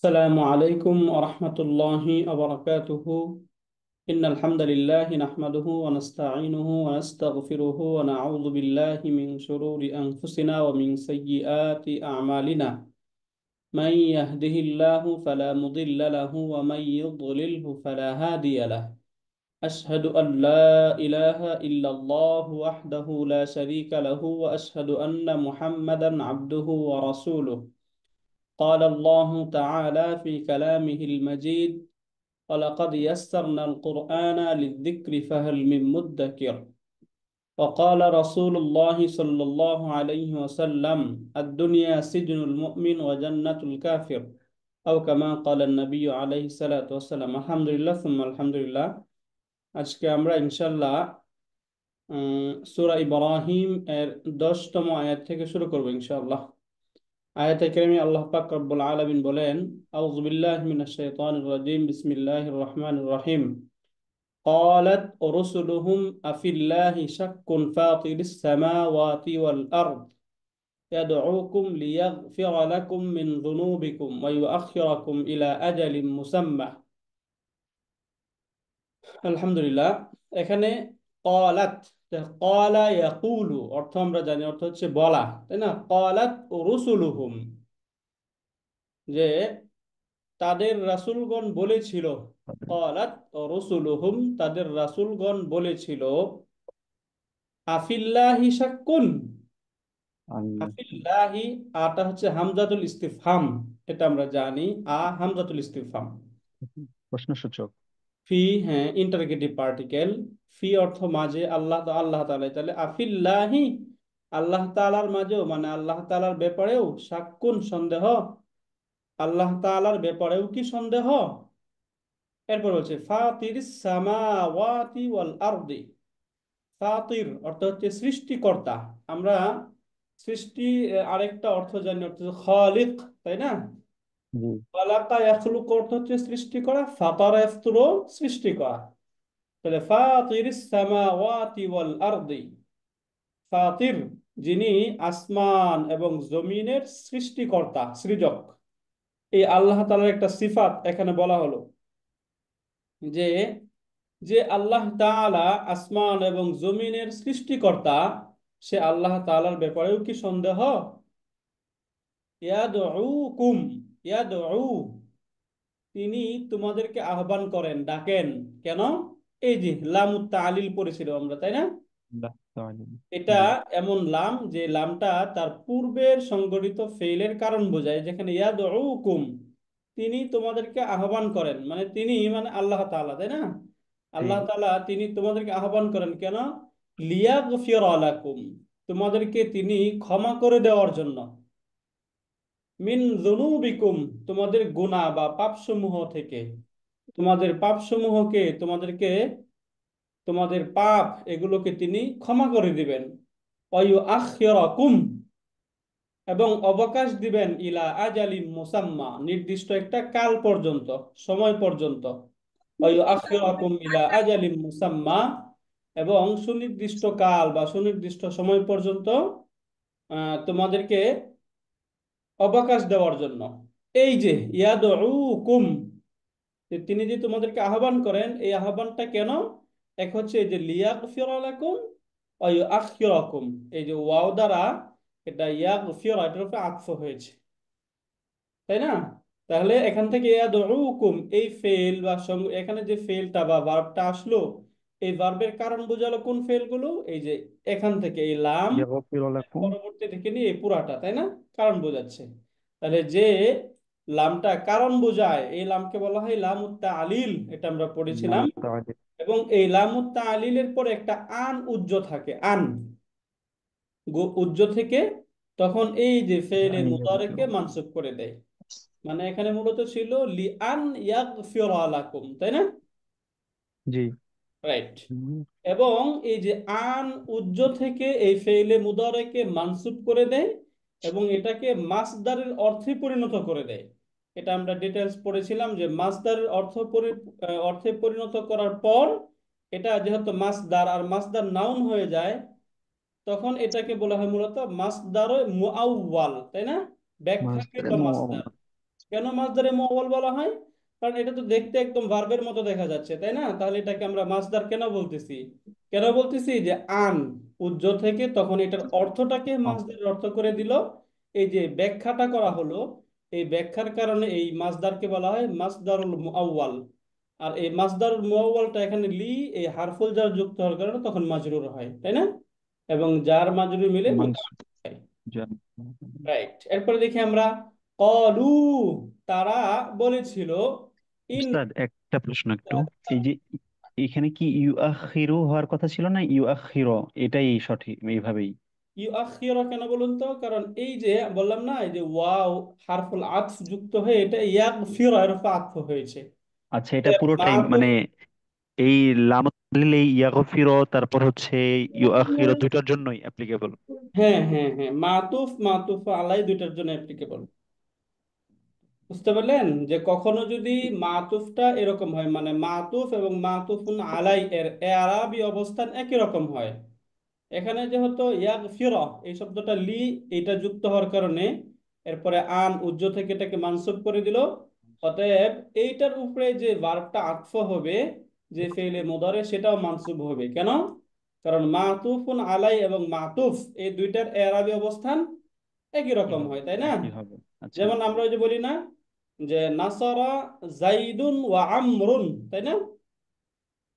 السلام عليكم ورحمة الله وبركاته. إن الحمد لله نحمده ونستعينه ونستغفره ونعوذ بالله من شرور أنفسنا ومن سيئات أعمالنا. من يهده الله فلا مضل له ومن يضلله فلا هادي له. أشهد أن لا إله إلا الله وحده لا شريك له وأشهد أن محمدا عبده ورسوله. قال الله تعالى في كلامه المجيد: ولقد يسرنا القرآن للذكر فهل من مدكر. وقال رسول الله صلى الله عليه وسلم: الدنيا سجن المؤمن وجنة الكافر، أو كما قال النبي عليه الصلاة والسلام. الحمد لله ثم الحمد لله। আজকে আমরা ইনশাআল্লাহ সূরা ইব্রাহিম এর 10তম আয়াত থেকে শুরু করব ইনশাআল্লাহ। আয়াতে কারিমে আল্লাহ পাক রব্বুল আলামিন বলেন: আউযু বিল্লাহি মিনাশ শাইতানির রাজিম, বিসমিল্লাহির রহমানির রহিম। قالت رسلهم أفي الله شك فاطر السماوات والأرض يدعوكم ليغفر لكم من ذنوبكم ويؤخركم إلى أجل مسمى। আলহামদুলিল্লাহ। এখানে قالت, قال يقول অর্থ আমরা জানি, অর্থ হচ্ছে বলা, তাই না? قالت رسلهم, যে তাদের রাসূলগণ বলেছিল। قالت رسلهم, তাদের রাসূলগণ বলেছিল। আফিল্লাহি শাক্কুন, আল্লাহ। আফিল্লাহি, আটা হচ্ছে হামজাতুল ইস্তিফহাম, এটা আমরা জানি। হামজাতুল ইস্তিফহাম। প্রশ্নসূচক। ফি, হ্যাঁ, ইন্টারগেটিভ পার্টিকেল। ফি অর্থ মাঝে, আল্লাহ তো আল্লাহ তাআলা, তাহলে আফিল্লাহি, আল্লাহ তাআলার মাঝেও, মানে আল্লাহ তাআলার ব্যাপারেও, শাক্কুন সন্দেহ, আল্লাহ তাআলার ব্যাপারেও কি সন্দেহ? এরপর বলছে ফাতিরিস সামাওয়াতি ওয়াল আরদি। ফাতির অর্থ হচ্ছে সৃষ্টিকর্তা। আমরা সৃষ্টি আরেকটা অর্থ জানি, অর্থ হচ্ছে খালিক, তাই না? জি। খালাকা ইয়াখলুকু অর্থ হচ্ছে সৃষ্টি করা, ফাতারা ইয়াফতুরু সৃষ্টি করা। তাহলে ফাতিরিস সামাওয়াতি ওয়াল আরদি, ফাতির যিনি আসমান এবং জমিনের সৃষ্টিকর্তা, সৃজক। এই আল্লাহ তাআলার একটা সিফাত এখানে বলা হলো, যে যে আল্লাহ তাআলা আসমান এবং জমিনের সৃষ্টিকর্তা, সে আল্লাহ তাআলার ব্যাপারেও কি সন্দেহ? ইয়াদউকুম, ইয়াদউ, তিনি তোমাদেরকে আহ্বান করেন, ডাকেন। কেন? এই যে লামুত তাআলিল পড়েছিল আমরা, তাই না? আল্লাহ তাআলা। এটা জি। এমন লাম, যে লামটা তার পূর্বের সংগঠিত ফেইলের কারণ বোঝায়। যেখানে ইয়াদউকুম, তিনি তোমাদেরকে আহ্বান করেন, মানে তিনি মানে আল্লাহ তাআলা, তাই না? জি। আল্লাহ তাআলা তিনি তোমাদেরকে আহ্বান করেন কেন? লিয়াগফিরা লাকুম, তোমাদেরকে তিনি ক্ষমা করে দেওয়ার জন্য। মিন যুনুবিকুম, তোমাদের গুনাহ বা পাপসমূহ থেকে, তোমাদের পাপসমূহকে, তোমাদের পাপ এগুলোকে তিনি ক্ষমা করে দিবেন। ওয়ায়ুআখিরাকুম, এবং অবকাশ দিবেন, ইলা আজালিম মুসাম্মা, নির্দিষ্ট একটা কাল পর্যন্ত, সময় পর্যন্ত। ওয়ায়ুআখিরাকুম ইলা আজালিম মুসাম্মা, এবং সুনির্দিষ্ট কাল বা সুনির্দিষ্ট সময় পর্যন্ত তোমাদেরকে অবকাশ দেওয়ার জন্য। এই যে ইয়াদউকুম, যে তিনি যে তোমাদেরকে আহ্বান করেন, এই আহ্বানটা কেন? এক হচ্ছে এই যে লিয়াগফিরা লাকুম ওয়া ইউআখিরাকুম, এই যে ওয়াও দ্বারা এটা ইয়াগফিরা, এটার উপরে আতফ হয়েছে, তাই না? তাহলে এখান থেকে ইয়াদউকুম, এই ফেল বা এখানে যে ফেলটা বা ভার্বটা আসলো, এই ভার্বের কারণ বোঝালো কোন ফেলগুলো? এই যে এখান থেকে এই লাম, ইয়াগফির লাকুম। পরবর্তী থেকে নিয়ে এই পুরাটা, তাই না? কারণ বোঝাচ্ছে। তাহলে যে লামটা কারণ বোঝায়, এই লামকে বলা হয় লামুত তাআলিল, এটা আমরা নাম পড়েছিলাম। তাআলা। এবং এই লামুত তাআলিলের পরে একটা আন উজ্জ থাকে, আন উজ্জ থেকে, তখন এই যে ফেলে মুদারেকে মানসুব করে দেয়। মানে এখানে মূলত ছিল লি আন ইয়াগফিরা লাকুম, তাই না? জি। রাইট। হুম। এবং এই যে আন উজ্জ থেকে এই ফেইলে মুদারেকে মানসুব করে দেয়, এবং এটাকে মাসদারের অর্থে পরিণত করে দেয়। এটা আমরা ডিটেলস পড়েছিলাম, যে মাসদারের অর্থে পরিণত করার পর, এটা যেহেতু মাসদার আর মাসদার নাউন হয়ে যায়, তখন এটাকে বলা হয় মূলত মাসদার মুআউয়াল, তাই না? মাসদারে ব্যাখ্যাকৃত মাসদার। মুআওয়ালা। কেন মাসদারে মুআওয়াল বলা হয়? কারণ এটা তো দেখতে একদম ভার্বের মতো দেখা যাচ্ছে, তাই না? তাহলে এটাকে আমরা মাসদার কেন বলতেছি? কেন বলতেছি যে আন উজ্জ থেকে, তখন এটার অর্থটাকে ও, মাসদারের অর্থ করে দিল। এই যে ব্যাখ্যাটা করা হলো, এই ব্যাখ্যার কারণে এই মাসদারকে বলা হয় মাসদারুল মুআওয়াল। আর এই মাসদারুল মুআওয়ালটা এখানে লি, এই হারফুল জার যুক্ত হওয়ার কারণে তখন মাজরুর হয়, তাই না? এবং জার মাজরুর মিলে মানুষ মুতাআদ্দিদ হয়। জন- রাইট, এরপরে দেখি আমরা কলু, তারা বলেছিল। ইন, উস্তাদ একটা প্রশ্ন একটু, এই যে এখানে কি ইউ আখিরু হওয়ার কথা ছিল না ইউ আখিরো, এটাই সঠিক এইভাবেই? ইউআখিরা কেন বলুন তো? কারণ এই যে বললাম না, এই যে ওয়াও হারফুল আতফ যুক্ত হয়ে এটা ইয়াগফির এর উপর আতফ হয়েছে। আচ্ছা, এটা পুরোটাই মাতুফ, মানে এই লামত দিলে ইয়াগফিরো, তারপর হচ্ছে ইউ আখিরো, দুইটার জন্যই অ্যাপ্লিকেবল? হ্যাঁ হ্যাঁ হ্যাঁ, মাতুফ মাতুফ আলাই দুইটার জন্য অ্যাপ্লিকেবল। বুঝতে পারলেন যে কখনো যদি মাতুফটা এরকম হয়, মানে মাতুফ এবং মাতুফুন আলাই এর আরবি অবস্থান একই রকম হয়, এখানে যেহেতু ইয়াগফিরা এই শব্দটা লি, এটা যুক্ত হওয়ার কারণে এরপরে আন উজ্জ থেকে এটাকে মানসুব করে দিল। অতএব এইটার উপরে যে ভার্বটা আতফ হবে, যে ফেইলে মুদারে, সেটাও মানসুব হবে। কেন? কারণ মাতুফুন আলাই এবং মাতুফ এই দুইটার এরাবি অবস্থান একই কি রকম হবে? হয়, তাই না? একই হবে। আচ্ছা। যেমন আমরা ওই যে বলি না যে নাসারা জাইদুন ওয়া আমরুন, তাই না?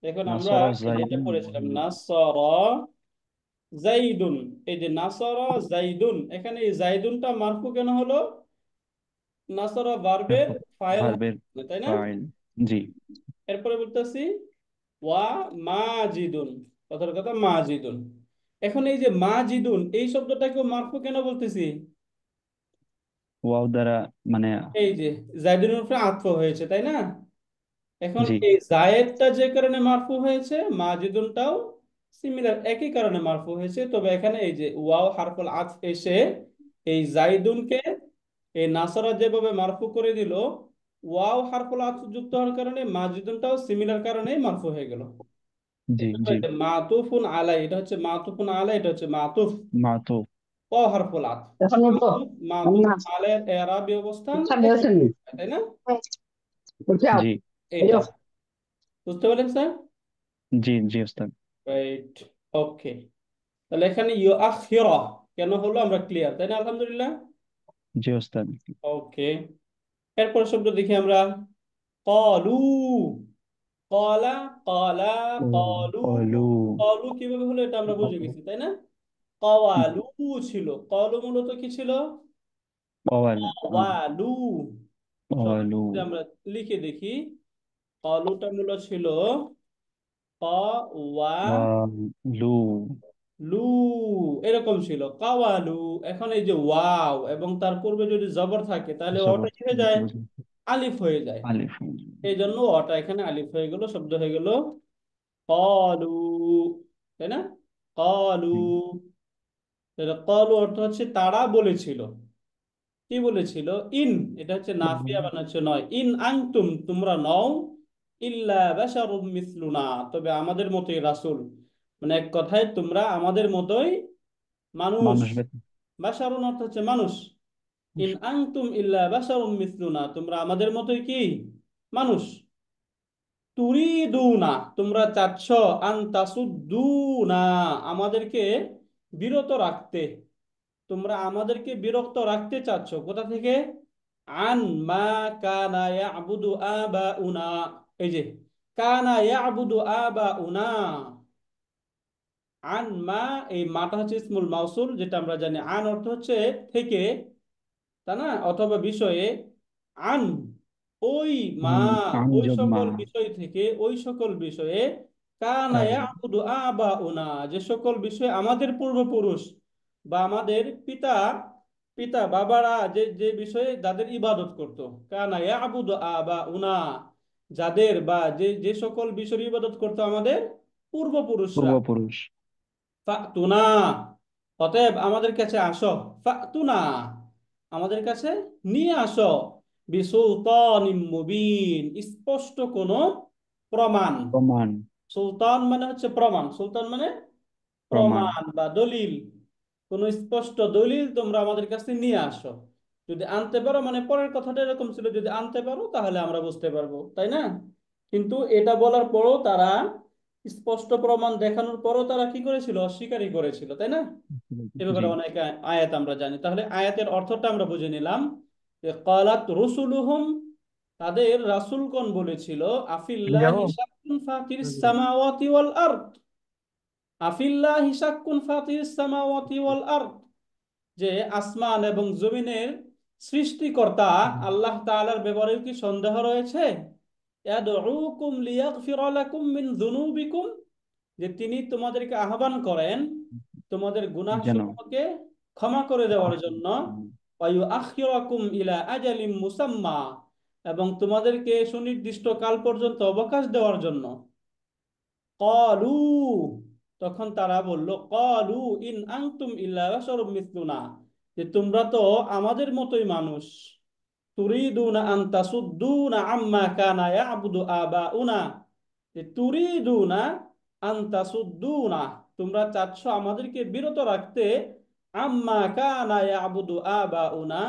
দেখুন আমরা নাসরা এই যে এটা জাইদুন ওয়া পড়েছিলাম আমরুন। নাসারা জাইদুন। এই যে নাসারা জাইদুন, এখানে এই জাইদুনটা মারফু কেন হলো? নাসারা ভার্বের ফাইল, ভার্বের তাই না? ফাইল। জি। এরপরে বলতেছি ওয়া মাজিদুন, কথার কথা মাজিদুন। এখন এই যে মাজিদুন এই শব্দটাকে মারফু কেন বলতেছি? ওয়াও দ্বারা মানে। এই যে জাইদুনের উপরে আতফ হয়েছে, তাই না? এখন জি এই জায়েদটা যে কারণে মারফু হয়েছে, মাজিদুনটাও সিমিলার একই কারণে মারফু হয়েছে। তবে এখানে এই যে ওয়াও হারফুল আতফ এসে এই জাইদুনকে এই নাসরা যেভাবে মারফু করে দিল, ওয়াও হারফুল আতফ যুক্ত হওয়ার কারণে মাজিদুনটাও সিমিলার কারণেই মারফু হয়ে গেল। জি। এই জন্য জি। এই যে মাতুফুন আলাই, এটা হচ্ছে মাতুফুন আলাই, এটা হচ্ছে মাতুফ মাতো। ও হারফুল আতফ। এখন উঠবো মাতুফ মাতুফ না আলাইয়ের এরাবি অবস্থান ইচ্ছা একই দিয়েছেন রকম, তাই না? উঠে আও জি। এই এইটা যাও। বুঝতে পারলেন স্যার? জি জি ওস্তাদ। রাইট, ওকে। তাহলে এখানে ইউ আখিরা কেন হলো আমরা ক্লিয়ার, তাই না? আলহামদুলিল্লাহ। জি ওস্তাদ। ওকে, এরপর শব্দ দেখি আমরা। কলু, কলা, কলা, ও, কলু। অলু। কলু কিভাবে হলো এটা আমরা বুঝে গেছি, তাই না? কওয়ালু ছিল, কলু মূলত কি ছিল? অওয়াল। কওয়ালু। সরাসরি অলু। যদি আমরা লিখে দেখি, কলুটা মূলত ছিল ক ওয়া অলু। লু, এরকম ছিল কাওয়ালু। এখন এই যে ওয়াও এবং তার পূর্বে যদি জবর থাকে, তাহলে ওটা জবর। কি হয়ে যায়? আলিফ হয়ে যায়। আলিফ। এই জন্য ওটা এখানে আলিফ হয়ে গেল, শব্দ হয়ে গেল কলু, তাই না? কলু। তাহলে কলু অর্থ হচ্ছে তারা বলেছিল। কি বলেছিল? ইন, এটা হচ্ছে নাফিয়া বানাচ্ছে নয়, ইন আনতুম তোমরা নও, ইল্লা বাশারুম মিসলুনা তবে আমাদের মতোই রাসূল, মানে এক কথায় তোমরা আমাদের মতোই মানুষ। মানুষ বাশারুন অর্থ হচ্ছে মানুষ। ইন আনতুম ইল্লা বাশারুম মিসলুনা তোমরা আমাদের মতোই কি মানুষ। তুরিদুনা তোমরা চাচ্ছ, আন তাসুদ্দুনা আমাদেরকে বিরত রাখতে, তোমরা আমাদেরকে বিরক্ত রাখতে চাচ্ছ কোথা থেকে? আন মা কানা ইয়াবুদু আবাউনা। এই যে কানা ইয়াবুদু আবাউনা, আন মা, এই মাটা হচ্ছে ইসমুল মাউসুল, যেটা আমরা জানি আন অর্থ হচ্ছে থেকে, তা না, অথবা বিষয়ে। আন ওই মা, ওই আঞ্জব মা। সকল বিষয় থেকে, ওই সকল বিষয়ে কানা কার। ইয়াবুদু আবাউনা যে সকল বিষয় আমাদের পূর্বপুরুষ বা আমাদের পিতা, পিতা বাবারা যে যে বিষয়ে যাদের ইবাদত করত, কানা ইয়াবুদু আবাউনা যাদের বা যে যে সকল বিষয়ের ইবাদত করতো আমাদের পূর্বপুরুষরা। পূর্বপুরুষ। ফাতুনা অতএব আমাদের কাছে আসো, ফাতুনা আমাদের কাছে নিয়ে আসো, বিসুলতানিম মুবিন স্পষ্ট কোনো প্রমাণ। প্রমাণ। সুলতান মানে হচ্ছে প্রমাণ, সুলতান মানে প্রমাণ। প্রমাণ বা দলিল। কোন স্পষ্ট দলিল তোমরা আমাদের কাছে নিয়ে আসো। যদি আনতে পারো মানে পরের কথাটা এরকম ছিল, যদি আনতে পারো তাহলে আমরা বুঝতে পারবো, তাই না? কিন্তু এটা বলার পরও তারা, স্পষ্ট প্রমাণ দেখানোর পরও তারা কি করেছিল? অস্বীকারই করেছিল, তাই না? এ জি। ব্যাপারে অনেক আয়াত আমরা জানি। তাহলে আয়াতের অর্থটা আমরা বুঝে নিলাম যে ক্বালাত রুসুলুহুম, তাদের রাসূলগণ বলেছিল, আফিল্লাহি শাক্কুন ফাতিরিস সামাওয়াতি ওয়াল আরদ, আফিল্লাহি শাক্কুন ফাতিরিস সামাওয়াতি ওয়াল আরদ, যে আসমান এবং জমিনের সৃষ্টিকর্তা আল্লাহ তাআলার ব্যাপারে কি সন্দেহ রয়েছে? ইয়াদউকুম লিয়াগফিরা লাকুম মিন যুনুবিকুম, যে তিনি তোমাদেরকে আহ্বান করেন তোমাদের যেন গুনাহসমূহকে ক্ষমা করে দেওয়ার আস- জন্য, ওয়া আখিরাকুম ইলা আজালিম মুসাম্মা, এবং তোমাদেরকে সুনির্দিষ্ট কাল পর্যন্ত অবকাশ দেওয়ার জন্য। ক্বালু, তখন তারা বলল, ক্বালু ইন আনতুম ইল্লা বাশারুম মিসলুনা, যে তোমরা তো আমাদের মতোই মানুষ। তুরিদুনা আন তাসুদ্দুনা আম্মা কানা ইয়াবুদু আবাউনা, যে তুরিদুনা আন তাসুদ্দুনা, তোমরা চাচ্ছ আমাদেরকে বিরত রাখতে, আম্মা কানা ইয়াবুদু আবাউনা,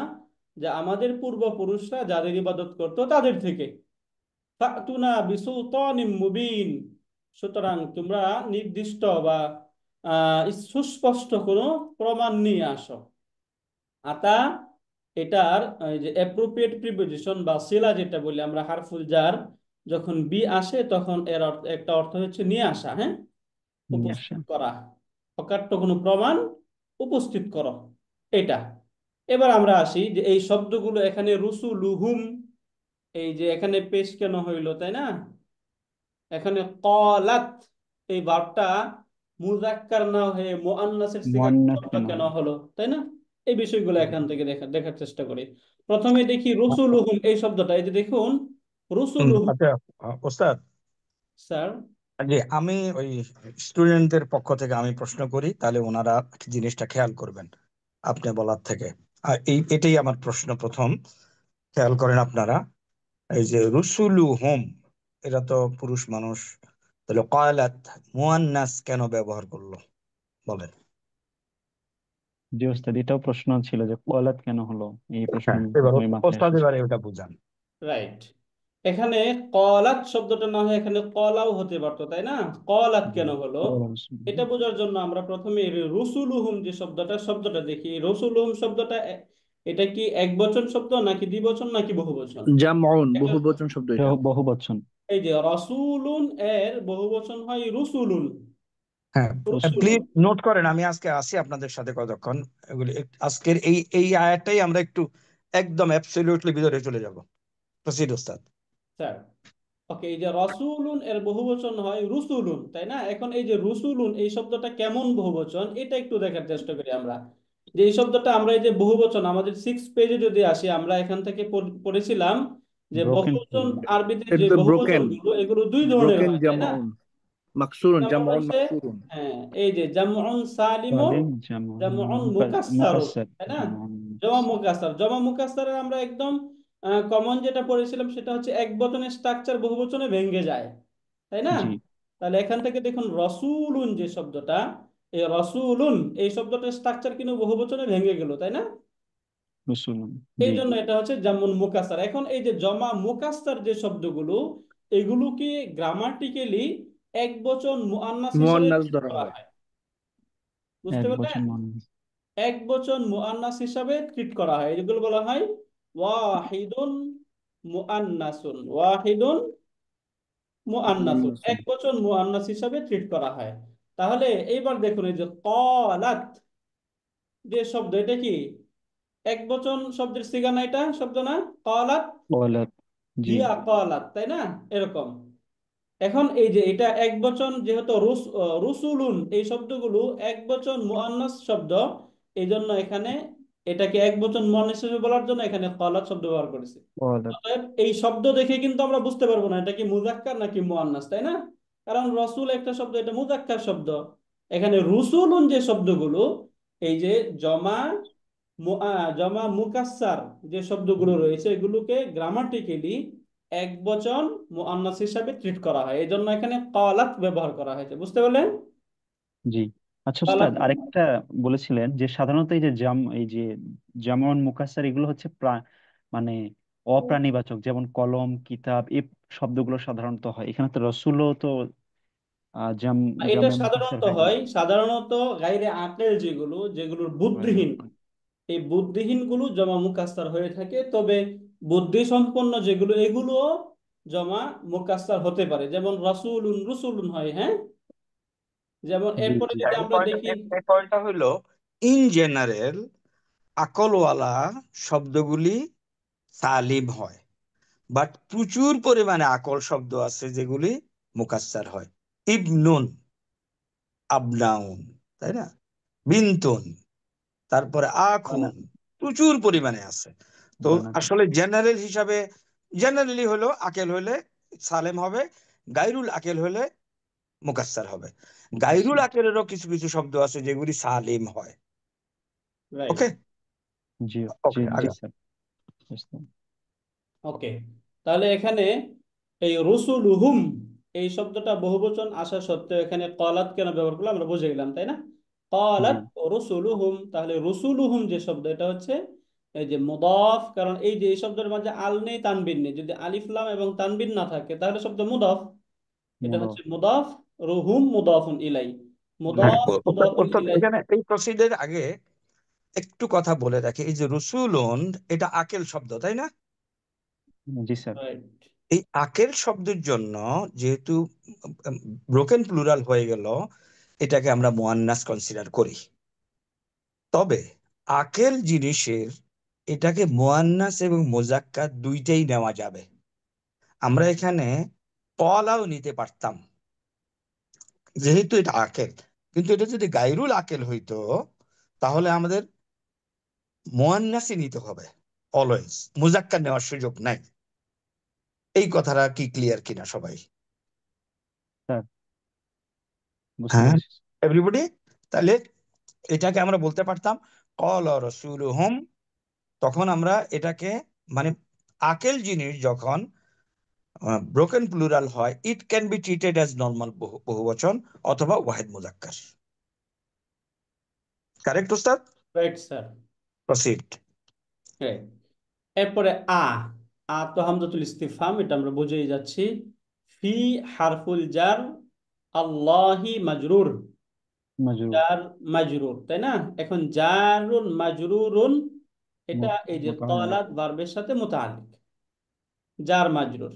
যে আমাদের পূর্বপুরুষরা যাদের ইবাদত করত তাদের থেকে। ফাতুনা বিসুলতানিম মুবিন, সুতরাং তোমরা নির্দিষ্ট বা সুস্পষ্ট কোনো প্রমাণ নিয়ে আসো। আতা, এটার এই যে অ্যাপ্রোপ্রিয়েট প্রিপোজিশন বা সিলা যেটা বলি আমরা, হারফুল জার, যখন বি আসে তখন এর অর্থ, একটা অর্থ হচ্ছে নিয়ে আসা, হ্যাঁ, নিয়ে আসা। উপস্থিত করা, অকাট্য কোনো প্রমাণ উপস্থিত করো, এটা। এবার আমরা আসি যে এই শব্দগুলো এখানে রুসুলুহুম, এই যে এখানে পেশ কেন হইলো, তাই না? এখানে ক্বালাত, এই ভার্বটা মুযাক্কার না হয়ে মুআন্নাসের সিগায় মুয়ান্নাস শব্দ কেন কেন হলো? হলো, তাই না? এই বিষয়গুলো জি। এখান থেকে দেখার চেষ্টা করি। প্রথমে দেখি রুসুলুহুম, এই শব্দটা, এই যে দেখুন রুসুলুহুম। আচ্ছা, ওস্তাদ, স্যার। যে আমি ওই স্টুডেন্টদের পক্ষ থেকে আমি প্রশ্ন করি, তাহলে ওনারা জিনিসটা খেয়াল করবেন আপনি বলার থেকে। আর এটাই আমার প্রশ্ন প্রথম, খেয়াল করেন আপনারা। এই যে রুসুলু হোম, এরা তো পুরুষ মানুষ, তাহলে কয়লাত মুয়ান্নাস কেন ব্যবহার করলো বলেন? জি ওস্তাদ, এটাও প্রশ্ন ছিল যে ওয়ালাদ কেন হলো, এই প্রশ্ন হ্যাঁ, এবার প্রথমে মাথায় ওস্তাদ এসেছে। এবারে ওটা বুঝান। রাইট। এখানে কলাত শব্দটা না হয় এখানে কলাও হতে পারতো, তাই না? কলাত জি। কেন হলো, এটা বোঝার জন্য আমরা প্রথমে রসুলুহুম যে শব্দটা দেখি। রসুলুহুম শব্দটা এটা কি এক বচন শব্দ নাকি দ্বিবচন নাকি বহু বচন? জামউন, একটা, বহু বচন শব্দ এটা। বহু বচন। এই যে রসুলুন এর বহু বচন হয় রুসুলুন। হ্যাঁ, রসুলুন। প্লিজ নোট করেন, আমি আজকে আসি আপনাদের সাথে কতক্ষণ। এগুলি আজকের এই এই আয়াতটাই আমরা একটু একদম অ্যাবসলিউটলি ভিতরে চলে যাব। প্রসিড ওস্তাদ। স্যার, ওকে, এই যে রসুলুন এর বহুবচন হয় রুসুলুন, তাই না? এখন এই যে রুসুলুন এই শব্দটা কেমন বহুবচন, এটা একটু দেখার চেষ্টা করি আমরা। যে এই শব্দটা আমরা, এই যে বহুবচন, আমাদের 6 পেজে যদি আসি, আমরা এখান থেকে পড়েছিলাম যে ব্রোকেন। বহুবচন আরবিতে যে এটা তো বহুবচন ব্রোকেন, গুলো এগুলো দুই ধরনের ব্রোকেন হয়, তাই না? জামউন, মাকসুরুন, নাম্বার জামউন হচ্ছে, মাকসুরুন। হ্যাঁ, এই যে জামউন সালিমুন, সালিম যেমন জামউন মুকাসসারুন, মুকাসসার তাই না? যেমন জমা মুকাসসার, জমা মুকাসসারের আমরা একদম কমন যেটা পড়েছিলাম সেটা হচ্ছে এক বচনের স্ট্রাকচার বহু বচনে ভেঙে যায়, তাই না? জি। তাহলে এখান থেকে দেখুন রসুলুন যে শব্দটা, এই রসুলুন এই শব্দটার স্ট্রাকচার কিন্তু বহু বচনে ভেঙে গেল, তাই না? রসুল। এই জি। জন্য এটা হচ্ছে জামুন মুকাসসার। এখন এই যে জমা মুকাসসার যে শব্দগুলো, এগুলোকে গ্রামাটিক্যালি এক বচন মুআন্নাস হিসেবে মুয়ান্নাস treat ধরা করা হয়। হয়। বুঝতে এক পারলেন? বছর মানুষ। এক বচন মুআন্নাস হিসাবে ট্রিট করা হয়, এগুলো বলা হয় ওয়াহিদুন মুআন্নাসুন, ওয়াহিদুন মুআন্নাসুন, মুয়ান্নাসুন। এক বচন মুআন্নাস হিসাবে ট্রিট করা হয়। তাহলে এইবার দেখুন এই যে ক্বালাত যে শব্দ, এটা কি এক বচন শব্দের সিগা না? এটা শব্দ না ক্বালাত, ওয়ালাদ। জি। হিয়া ক্বালাত, তাই না? এরকম। এখন এই যে এটা এক বচন, যেহেতু রুসুলুন এই শব্দগুলো এক বচন মুআন্নাস শব্দ, এই জন্য এখানে এটাকে এক বচন মুআন্নাস হিসেবে বলার জন্য এখানে ক্বালাত শব্দ ব্যবহার করেছে। ওয়ালাদ। অতএব এই শব্দ দেখে কিন্তু আমরা বুঝতে পারবো না এটা কি মুজাক্কার নাকি মুআন্নাস, তাই না? কারণ রসুল একটা শব্দ, এটা মুজাক্কার শব্দ। এখানে রুসুলুন যে শব্দগুলো, এই যে জমা জমা মুকাসসার যে শব্দগুলো রয়েছে, এগুলোকে গ্রামাটিক্যালি এক বচন মুআন্নাস হিসাবে ট্রিট করা হয়, এই জন্য এখানে ক্বালাত ব্যবহার করা হয়েছে। বুঝতে পারলেন? জি। আচ্ছা কালাত উস্তাদ, আরেকটা বলেছিলেন যে সাধারণত এই যে জামন মুকাসসার এগুলো হচ্ছে মানে অপ্রাণীবাচক, যেমন কলম, কিতাব, এই শব্দগুলো সাধারণত হয়। এখানে তো রসুলও তো এটা জামে মুকাসসার সাধারণত হয় না। হয়, সাধারণত গাইরে আকল যেগুলো, যেগুলোর বাইরে বুদ্ধিহীন, আঁকড়ে। এই বুদ্ধিহীন গুলো জমা মুকাস্সার হয়ে থাকে। তবে বুদ্ধি সম্পন্ন যেগুলো, এগুলো জমা মুকাস্সার হতে পারে, যেমন রাসূলুন রুসুলুন হয়, হ্যাঁ। যেমন জি এরপরে জি। যদি আমরা দেখি, এই পয়েন্টটা হলো ইন জেনারেল আকলওয়ালা শব্দগুলি সালিম হয়, বাট প্রচুর পরিমাণে আকল শব্দ আছে যেগুলি মুকাসসার হয়। ইবনুন, আবনাউন, তাই না, বিনতুন, তারপরে বানা আখুন, প্রচুর পরিমাণে আছে। তো বানা আসলে জেনারেল হিসাবে জেনারেলি হলো আকেল হলে সালেম হবে, গায়রুল আকেল হলে মুকাসসার হবে। গায়রুল মুকাসসার। আকেলেরও কিছু কিছু শব্দ আছে যেগুলি সালিম হয়। রাইট, ওকে, জি জি ওকে, জি আগে স্যার, বুঝলাম। ওকে। তাহলে এখানে এই রসুলুহুম, এই শব্দটা বহুবচন আসা সত্ত্বেও এখানে ক্বালাত কেন ব্যবহার করলো আমরা বুঝে গেলাম, তাই না? জি ক্বালাত রসুলুহুম, তাহলে রসুলুহুম যে শব্দ, এটা হচ্ছে এই যে মুদাফ। কারণ এই যে এই শব্দের মাঝে আল নেই, তানবিন নেই, যদি আলিফ লাম এবং তানবিন না থাকে তাহলে শব্দ মুদাফ। এটা মুদাফ। হচ্ছে মুদাফ, রুহুম মুদাফুন ইলাই, হ্যাঁ, মুদাফ ওস্তাদ মুদাফুন ওস্তাদ, ইলাই। এখানে এই প্রসিডের আগে একটু কথা বলে রাখি। এই যে রসুলুন, এটা আকেল শব্দ, তাই না? জি স্যার। রাইট, এই আকেল শব্দের জন্য যেহেতু ব্রোকেন প্লুরাল হয়ে গেল, এটাকে আমরা মুয়ান্নাস কনসিডার করি। তবে আকেল জিনিসের এটাকে মুয়ান্নাস এবং মুজাক্কার দুইটাই নেওয়া যাবে। আমরা এখানে পলাও নিতে পারতাম যেহেতু এটা আকেল, কিন্তু এটা যদি গায়রুল আকেল হইতো তাহলে আমাদের মুয়ান্নাসই নিতে হবে অলওয়েজ, মুজাক্কার নেওয়ার সুযোগ নাই। এই কথাটা কি ক্লিয়ার কিনা সবাই? স্যার, বুঝতে হ্যাঁ, পেরেছি। এভরিবডি। তাহলে এটাকে আমরা বলতে পারতাম কল রসুলুহুম, তখন আমরা এটাকে মানে আকেল জিনিস যখন ব্রোকেন প্লুরাল হয়, it can be treated as normal বহুবচন অথবা ওয়াহিদ মুজাক্কার। কারেক্ট ওস্তাদ? Right sir. প্রসিড। এরপরে আ তো হামজাতুল ইস্তিফহাম, এটা আমরা বুঝেই যাচ্ছি। ফি হারফুল জার, আল্লাহি মাজরুর, মাজরুর। জার মাজরুর, তাই না? এখন জারুন মাজরুরুন, এটা এই যে মুতাআল্লিক। ক্বালাত ভার্বের সাথে মুতাআল্লিক, জার মাজরুর।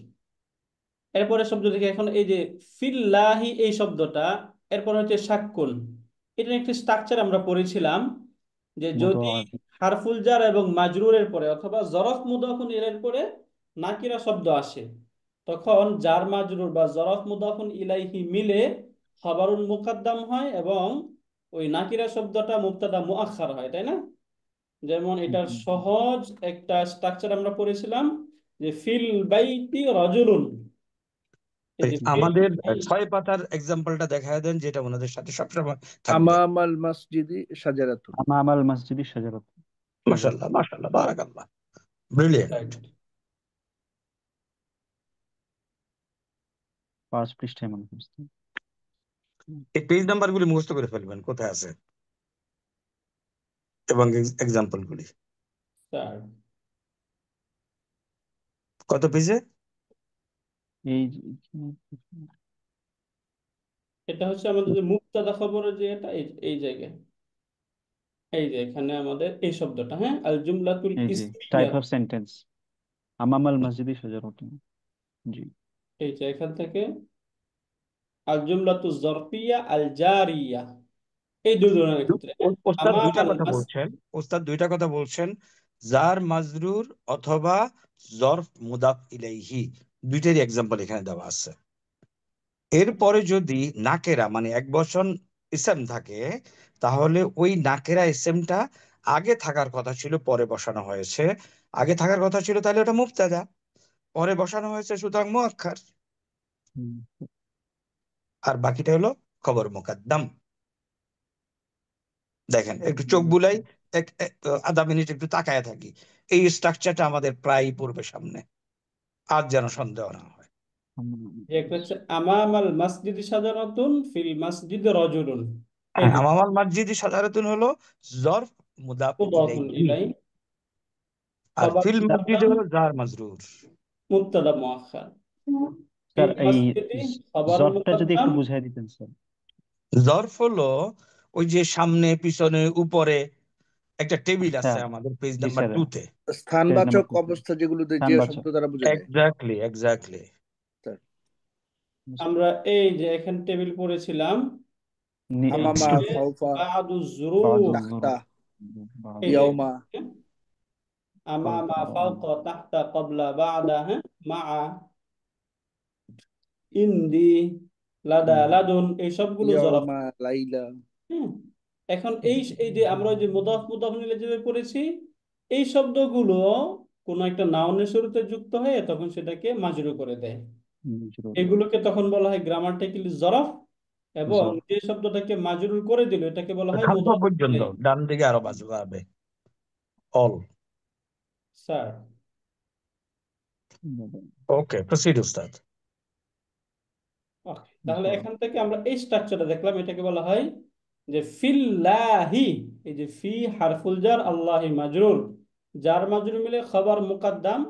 এরপরে শব্দ দেখে এখন এই যে ফিল্লাহি, এই শব্দটা এরপর হচ্ছে সাক্কুন। এটা একটি স্ট্রাকচার আমরা পড়েছিলাম, যে যদি মুতাআল্লিক। হারফুল জার এবং মাজরুরের পরে অথবা জরফ মুদাফুন ইলাইহির পরে নাকিরা শব্দ আসে, তখন জার মাজরুর বা জরফ মুদাফুন ইলাইহি মিলে খবরুল মুকাদ্দাম হয় এবং ওই নাকিরা শব্দটা মুবতাদা মুআখখার হয়, তাই না? যেমন এটার সহজ একটা স্ট্রাকচার আমরা পড়েছিলাম, যে ফিল বাইতি রাজুলুন, এই এই যে ফিল আমাদের বাই- 6 পাতার এক্সাম্পলটা দেখায় দেন, যেটা ওনাদের সাথে সবসময় থাকবে। আমামাল মসজিদি সাজারাতুন। আমাল মসজিদি শাজারাত। মাশাআল্লাহ, মাশাআল্লাহ, বারাকাল্লাহ, ব্রিলিয়েন্ট। 5 পৃষ্ঠায় মনে হচ্ছে। এই পেজ নাম্বার গুলি মুখস্থ করে ফেলবেন কোথায় আছে, এবং এক্সাম্পল গুলি স্যার, কত পেজে। এই এটা হচ্ছে আমাদের যে মুক্তাদা খবরের যে এটা, এই জায়গায়, এই যে এখানে আমাদের এই শব্দটা, হ্যাঁ, আল জুমলাতুল এই যে ইসমিয়া, টাইপ অফ সেন্টেন্স, আমামাল মসজিদি শাজারাত। জি। এই যে এখান থেকে আল জুমলাতু জরফিয়া আল জারিয়া, এই দুই ধরনের ক্ষেত্রে, হ্যাঁ। ওস্তাদ আমাম দুইটা আল কথা মাস, বলছেন, ওস্তাদ দুইটা কথা বলছেন, জার মাজরুর অথবা জরফ মুদাফ ইলাইহি, দুইটারই এক্সাম্পল এখানে দেওয়া আছে। এরপরে যদি নাকেরা মানে এক বচন ইসেম থাকে, তাহলে ওই নাকেরা ইসেমটা আগে থাকার কথা ছিল, পরে বসানো হয়েছে। আগে থাকার কথা ছিল তাহলে ওটা মুবতাদা, পরে বসানো হয়েছে সুতরাং মুআক্খার। হুম, আর বাকিটা হলো খবর মুকাদ্দাম। দেখেন একটু চোখ হুম, বুলাই, আধা মিনিট একটু তাকায় থাকি, এই স্ট্রাকচারটা আমাদের প্রায় পূর্বে সামনে, আর যেন সন্দেহ না হয়। যে একটা হচ্ছে আমাম আল মাসজিদ সাজারাতুন ফিল মাসজিদ রাজুলুন, এই যে আমামাল মসজিদি সাজারাতুন হলো জরফ মুদাফ মুদাফুন ইলাইহি, ইলাই, আর খবর ফিল মসজিদ মুকদ্দাম, হলো জার মাজরুর। মুবতাদা মুআখখার। স্যার ফিল এই মাসজিদি খবর জরফটা যদি মুকদ্দাম। একটু বুঝাই দিতেন স্যার। জরফ হলো ওই যে সামনে পিছনে উপরে একটা টেবিল আচ্ছা, আছে আমাদের পেজ জি নাম্বার স্যার, 2 তে। পেজ স্থানবাচক নাম্বার 2 অবস্থা যেগুলোতে যে স্থানবাচক। শব্দ দ্বারা বোঝায়। Exactly exactly. স্যার, আমরা এই যে এখানে টেবিল পড়েছিলাম, এই আমামা, যে খাউফা, বাদু বাদু জুরুফ, তাহতা, এই যে ইয়াউমা। আমামা, ফাওকা, তাহতা, ক্বাবলা, বাদা, হ্যাঁ, মাআ, ইনদি, লাদা, লাদুন, এই সবগুলো জরফ। ইয়াউমা, লাইলা। হ্যাঁ, এখন এই যে আমরা ওই যে মুদাফ মুদাফ ইলাইহি যেভাবে পড়েছি, এই শব্দগুলো কোন একটা নাউনের শুরুতে যুক্ত হয়ে তখন সেটাকে মাজরুর করে দেয়। এগুলোকে তখন বলা হয় গ্রামাটিক্যালি জরফ, এবং যে শব্দটাকে মাজরুর করে দিল এটাকে বলা হয় খালফা মুদাফ পর্যন্ত ইলাইহি। ডান দিকে আরো বাজবে অল। স্যার, ওকে, প্রসিড উস্তাদ। ওকে, তাহলে এখান থেকে আমরা এই স্ট্রাকচারটা দেখলাম, এটাকে বলা হয় যে ফিল্লাহি। এই যে ফি হারফুল জার, আল্লাহি মাজরুর, জার মাজরুর মিলে খবর মুকাদ্দাম,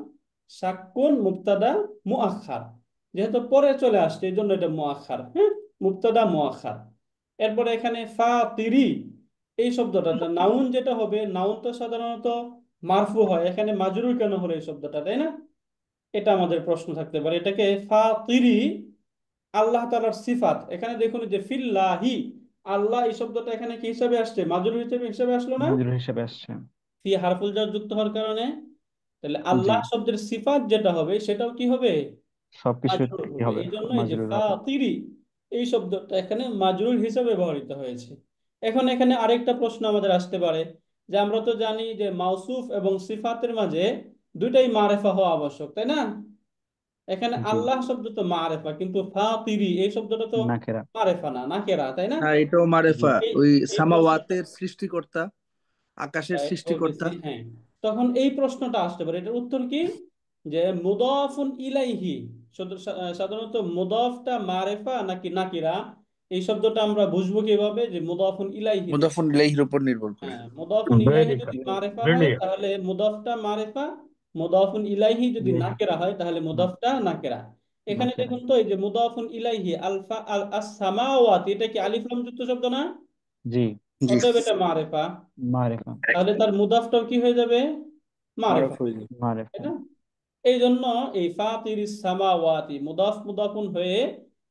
সাক্কুন মুবতাদা মুআখার, যেহেতু পরে চলে আসছে এই জন্য এটা মুআখার, হ্যাঁ, মুবতাদা মুআখার। এরপরে এখানে ফাতিরি, এই শব্দটা নাউন যেটা হবে, নাউন তো সাধারণত মারফু হয়, এখানে মাজরুর কেন হলো এই শব্দটা, তাই না? এটা আমাদের প্রশ্ন থাকতে পারে। এটাকে ফাতিরি, আল্লাহ তাআলার সিফাত। এখানে দেখুন যে ফিল্লাহি, আল্লাহ এই শব্দটা এখানে কি হিসাবে আসছে? মাজরুর হিসাবে আসলো না? মাজরুর হিসেবে আসছে। ফি হারফুল জার যুক্ত হওয়ার কারণে। তাহলে জি, আল্লাহ শব্দের সিফাত যেটা হবে সেটাও কি হবে? সবকিছু মাজরুর কি হবে। হবে? এই জন্য এই যে মাজরুর হবে। ফাতিরি, এই শব্দটা এখানে মাজরুর হিসাবে ব্যবহৃত হয়েছে। এখন এখানে আরেকটা প্রশ্ন আমাদের আসতে পারে, যে আমরা তো জানি যে মাউসুফ এবং সিফাতের মাঝে দুইটাই মারেফা হওয়া আবশ্যক, তাই না? এখানে জি, আল্লাহ শব্দ তো মারেফা, কিন্তু ফাতিরি এই শব্দটা তো নাকেরা। মারেফা না, নাকেরা, তাই না? হ্যাঁ, এটাও জি, মারেফা। এই ওই এই প্রশ্নটা, সামাওয়াতের সৃষ্টিকর্তা, আকাশের সৃষ্টিকর্তা। বলতেছি, হ্যাঁ। তখন এই প্রশ্নটা আসতে পারে, এটার উত্তর কি? যে মুদাফুন ইলাইহি, সাধারণত মুদাফটা মারেফা নাকি নাকিরা, এই শব্দটা আমরা বুঝবো কিভাবে? যে মুদাফুন ইলাইহি যদি, মুদাফুন ইলাইহির উপর নির্ভর করে। হ্যাঁ, মুদাফুন ইলাইহি ভেরি যদি কারেক্ট, মারেফা হয় ব্রিলিয়ান্ট। তাহলে মুদাফটা মারেফা, মুদাফুন ইলাইহি যদি নাকেরা হয় তাহলে মুদাফটা নাকেরা। এখানে নাকেরা। দেখুন তো, এই যে মুদাফুন ইলাইহি আলফা আল আস-সামাওয়াতি, এটা কি আলিফ লাম যুক্ত শব্দ না? জি, জি, অতএব এটা মারেফা, মারেফা। তাহলে তার মুদাফটাও কি হয়ে যাবে? মারফ মারেফা হয়ে হয়ে যায়। যাবে, তাই মারেফা। না? এই জন্য এই ফাতিরিস সামাওয়াতি মুদাফ মুদাফুন হয়ে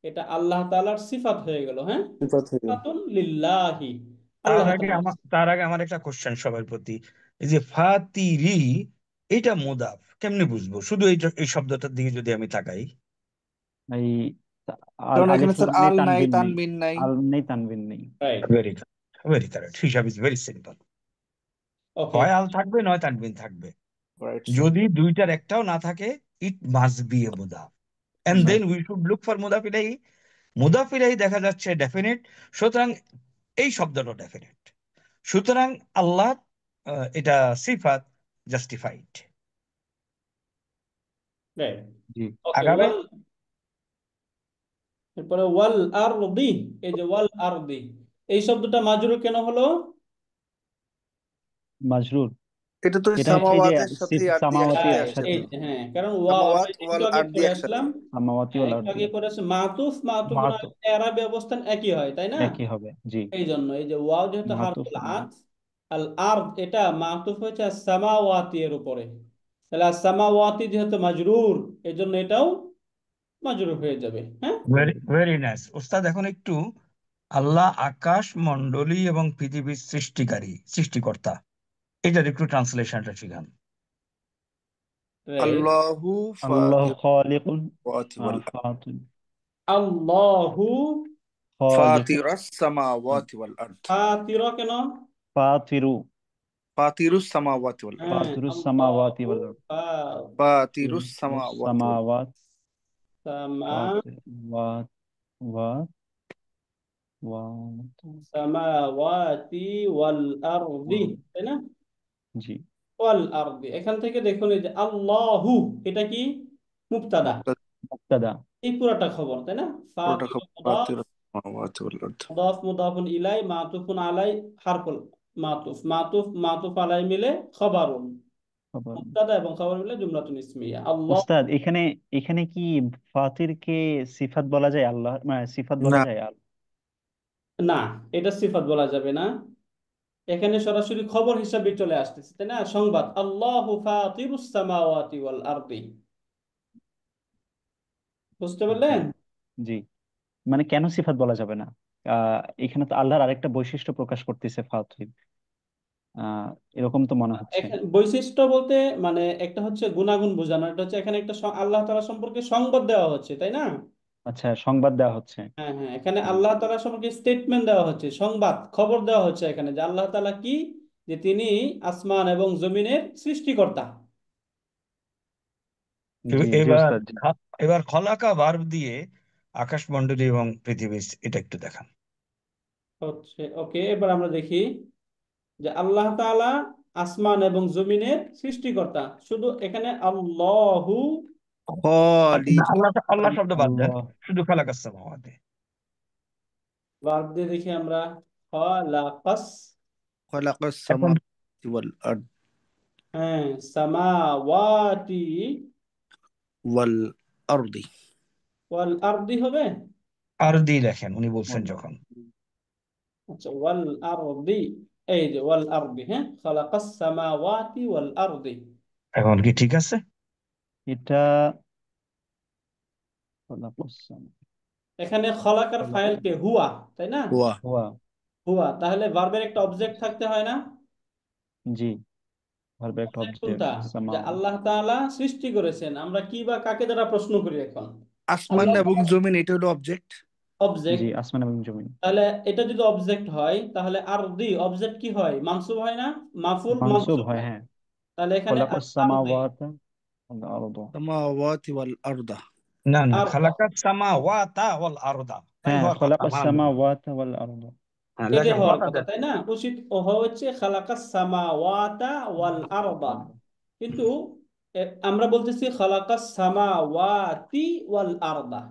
এটা আল্লাহ তাআলার সিফাত হয়ে গেল, হ্যাঁ, সিফাত হয়ে যায়। সিফাতুন লিল্লাহি, আল্লাহ তাআলার সিফাত। তার আগে আমার একটা কোশ্চেন সবার প্রতি। এই যে ফাতিরি, এটা মুদাফ কেমনে বুঝবো? শুধু এই শব্দটার দিকে যদি আমি তাকাই। এই কারণ এখানে আলিফ স্যার লাম নেই, আল নাই, তানবিন নেই। তানবিন নাই। আল নেই, তানবিন নেই। রাইট, ভেরি ভেরি কারেক্ট, হিসাব ইজ ভেরি সিম্পল। ওকে, হয় আল থাকবে নয় তানবিন থাকবে। Right sir. যদি দুইটার একটাও না থাকে, ইট মাস্ট বি এ মুদাফ, and then we should look for মুদাফ ইলাইহি। মুদাফ ইলাইহি দেখা যাচ্ছে ডেফিনেট, সুতরাং এই শব্দটা ডেফিনেট, সুতরাং আল্লাহ এটা সিফাত জাস্টিফাইড। রাইট, জি, ওকে। আগাবেন। এরপরে ওয়াল আরদি, এই যে ওয়াল আরদি, এই শব্দটা মাজরুর কেন হলো? মাজরুর। এটা তো ওই এটা হচ্ছে এই যে সামাওয়াতের সাথে আরদি সামাওয়াতি একসাথে রাইট, আসছে এই তো। যে, হ্যাঁ, কারণ আমরা সামাওয়াত একটু ওয়াল আগে আরদি পড়ে একসাথে। আসলাম, সামাওয়াতি হ্যাঁ, ওয়াল একটু আরদি আগে পড়ে আসলাম, মাতুফ মাহাতো এরাবি অবস্থান একই হয়, তাই না? একই হবে। জি, এই জন্য এই যে ওয়াও যেহেতু মাহাতুফ হারফুল আতফ, আল আরদ এটা মাতুফ হয়েছে সামাওয়াতি এর উপরে, তাহলে সামাওয়াতি যেহেতু মাজরুর, এই জন্য এটাও মাজরুর হয়ে যাবে, হ্যাঁ। ভেরি ভেরি নাইস উস্তাদ। এখন একটু আল্লাহ আকাশ মণ্ডলী এবং পৃথিবীর সৃষ্টিকর্তা, এটার একটু ট্রান্সলেশনটা শিখান। রাইট, আল্লাহু আল্লাহ ফাতির খালিকুল সামাওয়াতি ওয়াল আরদ। ফাতির আল্লাহু খালিকুল ফাতিরাস সামাওয়াতি ওয়াল আরদ। ফাতিরা কেন? ফাতিরু ফাতিরুস সামাওয়াতি ওয়াল আরদ। হ্যাঁ, ফাতিরুস সামাওয়াতি আল্লাহু ওয়াল আরদ ফাতিরুস ফাতিরুস সামাওয়াতি ওয়াল সামাওয়াত সামা ফাতির ওয়াত ওয়াত ওয়াত সামাওয়াতি ওয়াল আরদি, ওয়াত। তাই না? জি, ওয়াল আরদি, এখান থেকে দেখুন এই যে আল্লাহু, এটা কি? মুবতাদা, মুক্তাদ। মুবতাদা। এই পুরাটা খবর, তাই না? পুরোটা ফাতির খবর মুদাফ, ফাতিরুস السماوات والأرض মুদাফ মুদাফুন ইলাই মাতুফুন আলাই হারফুল মাতুফ মাতুফ মাতুফ আলাই মিলে খবরুন, খবর। মুবতাদা এবং খবর মিলে জুমলাতুন ইসমিয়া। আল্লাহ উস্তাদ, এখানে এখানে কি ফাতিরকে সিফাত বলা যায়? আল্লাহ মানে সিফাত বলা না যায় না, এটা সিফাত বলা যাবে না, এখানে সরাসরি খবর হিসাবে চলে আসতেছে, তাই না? সংবাদ, আল্লাহু ফাতিরুস সামাওয়াতি ওয়াল আরদি, বুঝতে জি পারলেন? জি। মানে কেন সিফাত বলা যাবে না? এখানে তো আল্লাহর আরেকটা বৈশিষ্ট্য প্রকাশ করতেছে ফাতির, এরকম তো মনে হচ্ছে। এখানে বৈশিষ্ট্য বলতে মানে একটা হচ্ছে গুণাগুণ বোঝানো, এটা হচ্ছে এখানে একটা আল্লাহ তাআলা সম্পর্কে সংবাদ দেওয়া হচ্ছে, তাই না? আচ্ছা, সংবাদ দেওয়া হচ্ছে। হ্যাঁ হ্যাঁ, এখানে হুম, আল্লাহ তাআলা সম্পর্কে স্টেটমেন্ট দেওয়া হচ্ছে, সংবাদ খবর দেওয়া হচ্ছে এখানে যে আল্লাহ তাআলা কি, যে তিনি আসমান এবং জমিনের সৃষ্টিকর্তা। জি জি এবার উস্তাদ জি। এবার খলাকা ভার্ব দিয়ে আকাশমণ্ডলী এবং পৃথিবী এটা একটু দেখান। হচ্ছে ওকে, এবার আমরা দেখি যে আল্লাহ তাআলা আসমান এবং জমিনের সৃষ্টিকর্তা, শুধু এখানে আল্লাহু, না, خالق আল্লাহ আল্লাহ শব্দ বাদ দেন, আল্লাহ। শুধু খালাকাস সামাওয়াতি। ভার্ব দিয়ে দেখি আমরা, খালাকাস, خلق এখন السماوات والأرض হ্যাঁ, সামাওয়াতি والأرض ওয়াল আরদি হবে। আর দিয়ে লেখেন উনি বলছেন আল্লাহ। যখন। আচ্ছা, ওয়াল আরদি, এই যে ওয়াল আরদি, হ্যাঁ, খালাকাস সামাওয়াতি ওয়াল আরদি। এখন কি ঠিক আছে? এটা এখানে খলাকার ফাইল কে হুয়া, তাই না? هو হুয়া। হুয়া, তাহলে ভার্বের একটা অবজেক্ট থাকতে হয় না? জি, ভার্বের একটা অবজেক্ট অবজেক্ট কোনটা? যে সামাওয়াত। আল্লাহ তাআলা সৃষ্টি করেছেন, আমরা কি বা কাকে দ্বারা প্রশ্ন করি এখন? আসমান আল্লাহ এবং জমিন এটা হলো অবজেক্ট। জি, অবজেক্ট, আসমান এবং জমিন। তাহলে এটা যদি অবজেক্ট হয় তাহলে আরদি অবজেক্ট কি হয়? মানসুব হয় না? মাফুল মানসুব মানসুব হয়, হয়। হ্যাঁ। তাহলে এখানে খলাকাস আল আরদি, সামাওয়াত ওয়াল আরদ। السماوات والأرض না না, আর খালাকাস সামাওয়াতা ওয়াল আরদা, তাই হ্যাঁ, হওয়ার কথা। খলাকাস ভালো, সামাওয়াত ওয়াল আরদ। হ্যাঁ এটাই লেখেন হওয়ার কথা কথা, দেন। তাই না? উচিত ও হওয়া হচ্ছে খালাকাস সামাওয়াতা ওয়াল আরদা, কিন্তু আমরা বলতেছি খালাকাস সামাওয়াতি ওয়াল আরদা,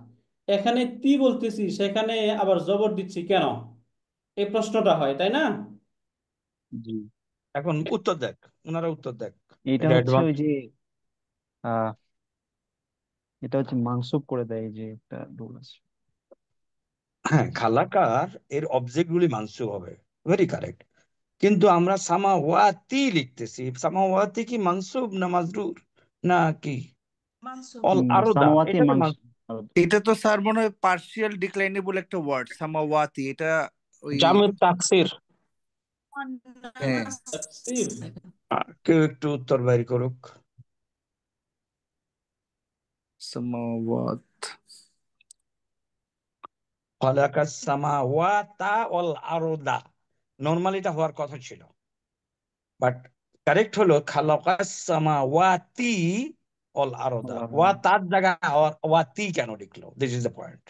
এখানে তি বলতেছি, সেখানে আবার জবর দিচ্ছি কেন? এই প্রশ্নটা হয়, তাই না? জি, এখন উত্তর দেখ, ওনারা উত্তর দেখ। এটা এটা হচ্ছে অ্যাডভান্স। ওই যে আহ এটা হচ্ছে মানসুব করে দেয়, এই যে একটা রুল আছে। হ্যাঁ, খালাকার এর অবজেক্ট গুলি মানসুব হবে, ভেরি কারেক্ট। কিন্তু আমরা সামাওয়াতি লিখতেছি, সামাওয়াতি কি মানসুব না মাজরুর না কি? অল আরদা সামাওয়াতি এটাকে মানসুব। এটা তো স্যার মনে হয় পার্শিয়াল ডিক্লাইনেবল একটা ওয়ার্ড সামাওয়াতি, এটা ওই জামির তাকসির। হ্যাঁ তাফসীর, কেউ একটু উত্তর বাইর করুক। সামাওয়াত খালাকাস সামাওয়াতা ওয়াল আরদা, নরমালি এটা হওয়ার কথা ছিল, বাট কারেক্ট হলো খালাকাস সামাওয়াতি ওয়াল আরদা। আল্লাহ। ওয়া তার জায়গায় ওয়াতি কেন লিখলো? This is the point.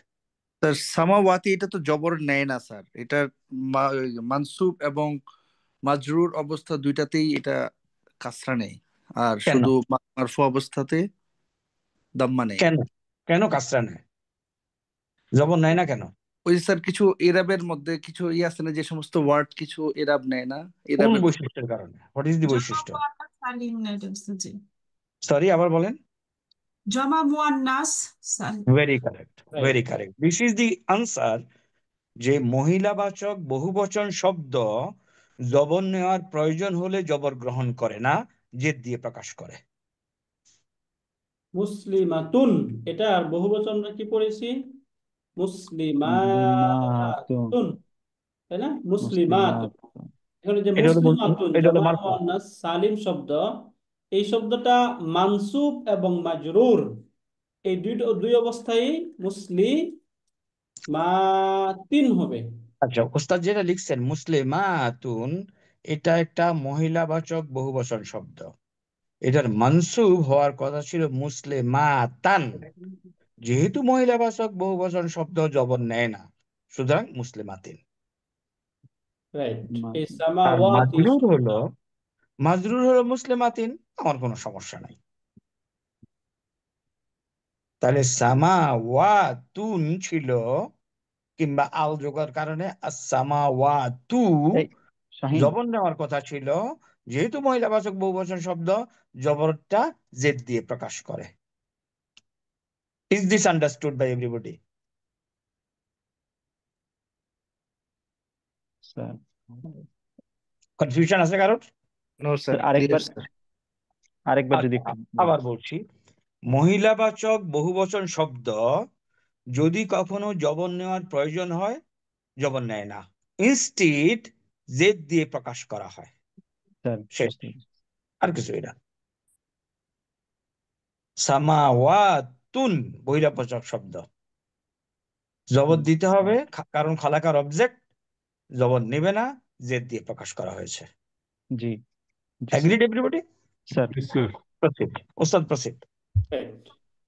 Sir সামাওয়াতি এটা তো জবর নেয় না স্যার, এটা মানসুব এবং মাজরুর অবস্থা দুইটাতেই এটা কাসরা নেই, আর কেন শুধু মারফু অবস্থাতে দাম্মা নেই। কেন কেন কাসরা নেয়, জবর নেয় না কেন? ওই যে স্যার কিছু এরাবের মধ্যে কিছু আছে না, যে সমস্ত ওয়ার্ড কিছু এরাব নেয় না, কোন এরাবের বৈশিষ্ট্যের কারণে? হোয়াট ইজ দি জমা বৈশিষ্ট্য? মুয়ান্নাস সালিম নেটিভস, জি। সরি, আবার বলেন। জমা মুয়ান্নাস সালিম। Very correct, right. Very correct, this is the answer. যে মহিলাবাচক বহুবচন শব্দ জবর নেওয়ার প্রয়োজন হলে জবর গ্রহণ করে না, জেদ দিয়ে প্রকাশ করে। মুসলিমাতুন, এটা আর বহুবচন আমরা কি পড়েছি? মুসলিমাতুন। মুসলিমাতুন, তাই না? মুসলিমাত, মুসলিমাতুন। এখানে যে এটা হলো মুসলিমাতুন এটা হলো জামা মারফু। মুয়ান্নাস সালিম শব্দ, এই শব্দটা মানসুব এবং মাজরুর এই দুই অবস্থায় মুসলিমাতিন হবে। আচ্ছা, ওস্তাদ যেটা লিখছেন মুসলিমাতুন, এটা একটা মহিলাবাচক বহুবচন শব্দ, এটার মানসুব হওয়ার কথা ছিল মুসলিমাতান। যেহেতু মহিলাবাচক বহুবচন শব্দ জবর নেয় না, সুতরাং মুসলিমাতিন। রাইট, এই আর সামাওয়াতি শব্দটা, মাজরুর হলো মুসলিমাতিন, আমার কোনো সমস্যা নাই। তাহলে সামাওয়াতুন ছিল কিংবা আল যোগের কারণে আস-সামাওয়াতু এই শাহিন জবর নেওয়ার কথা ছিল, যেহেতু মহিলাবাচক বহুবচন শব্দ জবরটা জেদ দিয়ে প্রকাশ করে। Is this understood by everybody? Sir confusion আছে কারোর? নো স্যার, আরেকবার ক্লিয়ার আরেকবার যদি আচ্ছা, একটু আবার বলছি, মহিলাবাচক বহুবচন শব্দ যদি কখনো জবর নেওয়ার প্রয়োজন হয়, জবর নেয় না, ইনস্টিড জেদ দিয়ে প্রকাশ করা হয়। স্যার শেষ, বুঝতে পেরেছি। আর কিছুই না। সামাওয়াতুন বহিরাবাচক শব্দ, জবর দিতে হবে কারণ খালাকার অবজেক্ট, জবর নেবে না, জেদ দিয়ে প্রকাশ করা হয়েছে। জি জি sir. Agreed everybody? Sir proceed ওস্তাদ, প্রসিড। Right.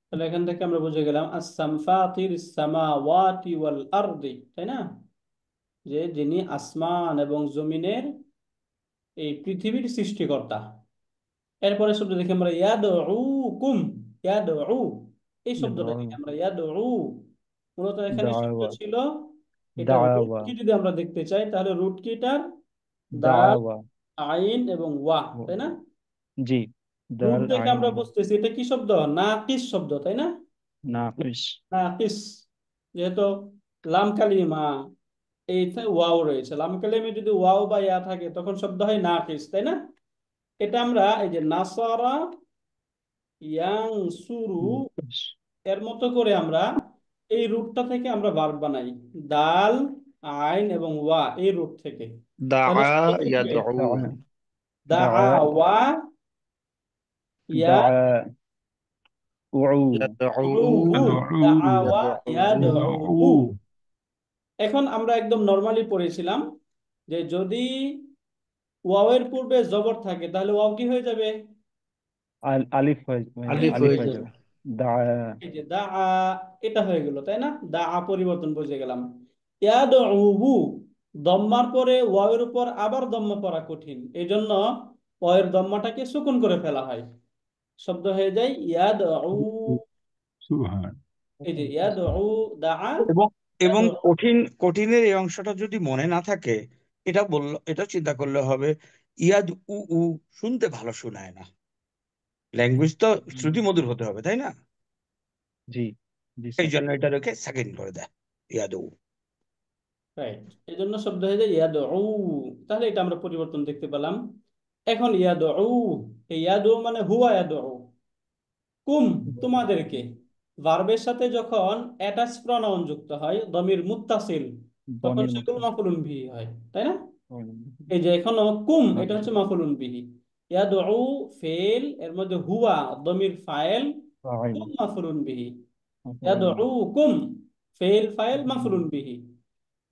তাহলে এখান থেকে আমরা বুঝে গেলাম আস-সামফাতির সামাওয়াতি ওয়াল আরদি, তাই না? যে যিনি আসমান এবং জমিনের এই পৃথিবীর সৃষ্টিকর্তা। এরপরে শব্দ দেখি আমরা ইয়াদউকুম, ইয়াদউ, এই শব্দটা দেখি আমরা ইয়াদউ। মূলত এখানে শব্দ দাওয়া ছিল, এটার রুট দাওয়া কি যদি আমরা দেখতে চাই তাহলে রুট কিটার দাল, দাওয়া আইন এবং ওয়া, তাই না? জি রুট দাল দেখে আইন আমরা বুঝতেছি এটা কি শব্দ, নাকিস শব্দ, তাই না? নাকিস। নাকিস, যেহেতু লাম কালিমা এই ওয়াও রয়েছে, লাম কালিমে যদি ওয়াও বা ইয়া থাকে তখন শব্দ হয় নাকিস, তাই না? এটা আমরা এই যে নাসারা ইয়ানসুরু নাকিস। এর মতো করে আমরা এই রুটটা থেকে আমরা ভার্ব বানাই, দাল, আইন এবং ওয়া, এই রুট থেকে। তাহলে দাআ শব্দ থাকবে ইয়াদউ, দাআ ওয়া দাআ উউ ইয়াদউ ইয়াদউ, দাআ ওয়া ইয়াদউ। ইয়াদউ। এখন আমরা একদম নরমালি পড়েছিলাম যে যদি ওয়াওয়ের পূর্বে জবর থাকে তাহলে ওয়াও কি হয়ে যাবে? আলিফ হয়ে আলিফ আলিফ হয়ে হয়ে যাবে। যাবে। দাআ এই যে দা, এটা হয়ে গেল, তাই না? দা পরিবর্তন বুঝে গেলাম। ইয়াদউ, দম্মার পরে ওয়াওয়ের উপর আবার দম্মা পড়া কঠিন, এই জন্য ওয়ের দম্মাটাকে সুকুন করে ফেলা হয়, শব্দ হয়ে যায় ইয়াদউ। এই যে ইয়াদউ, দা, এবং এবং ইয়াদউ। কঠিনের এই অংশটা যদি মনে না থাকে, এটা চিন্তা করলে হবে, ইয়াদ উ উ শুনতে ভালো শোনায় না। ল্যাঙ্গুয়েজ তো শ্রুতি মধুর হতে হবে, তাই না? জি জি এই স্যার। জন্য এটা রেখে সেকেন্ড করে দেয়, ইয়াদ উ। রাইট, এই জন্য শব্দ হয়ে যায় ইয়াদউ। তাহলে এটা আমরা পরিবর্তন দেখতে পেলাম। এখন ইয়াদউ, এই ইয়াদউ মানে হুয়া ইয়াদউ, কুম তোমাদেরকে। ভার্বের সাথে যখন অ্যাটাচ প্রনাউন যুক্ত হয় দমির মুত্তাসিল, তখন বনির মতো সেগুলো মাফুলুন বিহি হয়, তাই না? এই যে এখনো কুম, এটা হচ্ছে মাফুলুন বিহি। ইয়াদউ ফেল, এর মধ্যে হুয়া দমির ফাইল, কুম মাফুলুন বিহি। ইয়াদউ কুম ফেল ফাইল মাফুলুন বিহি।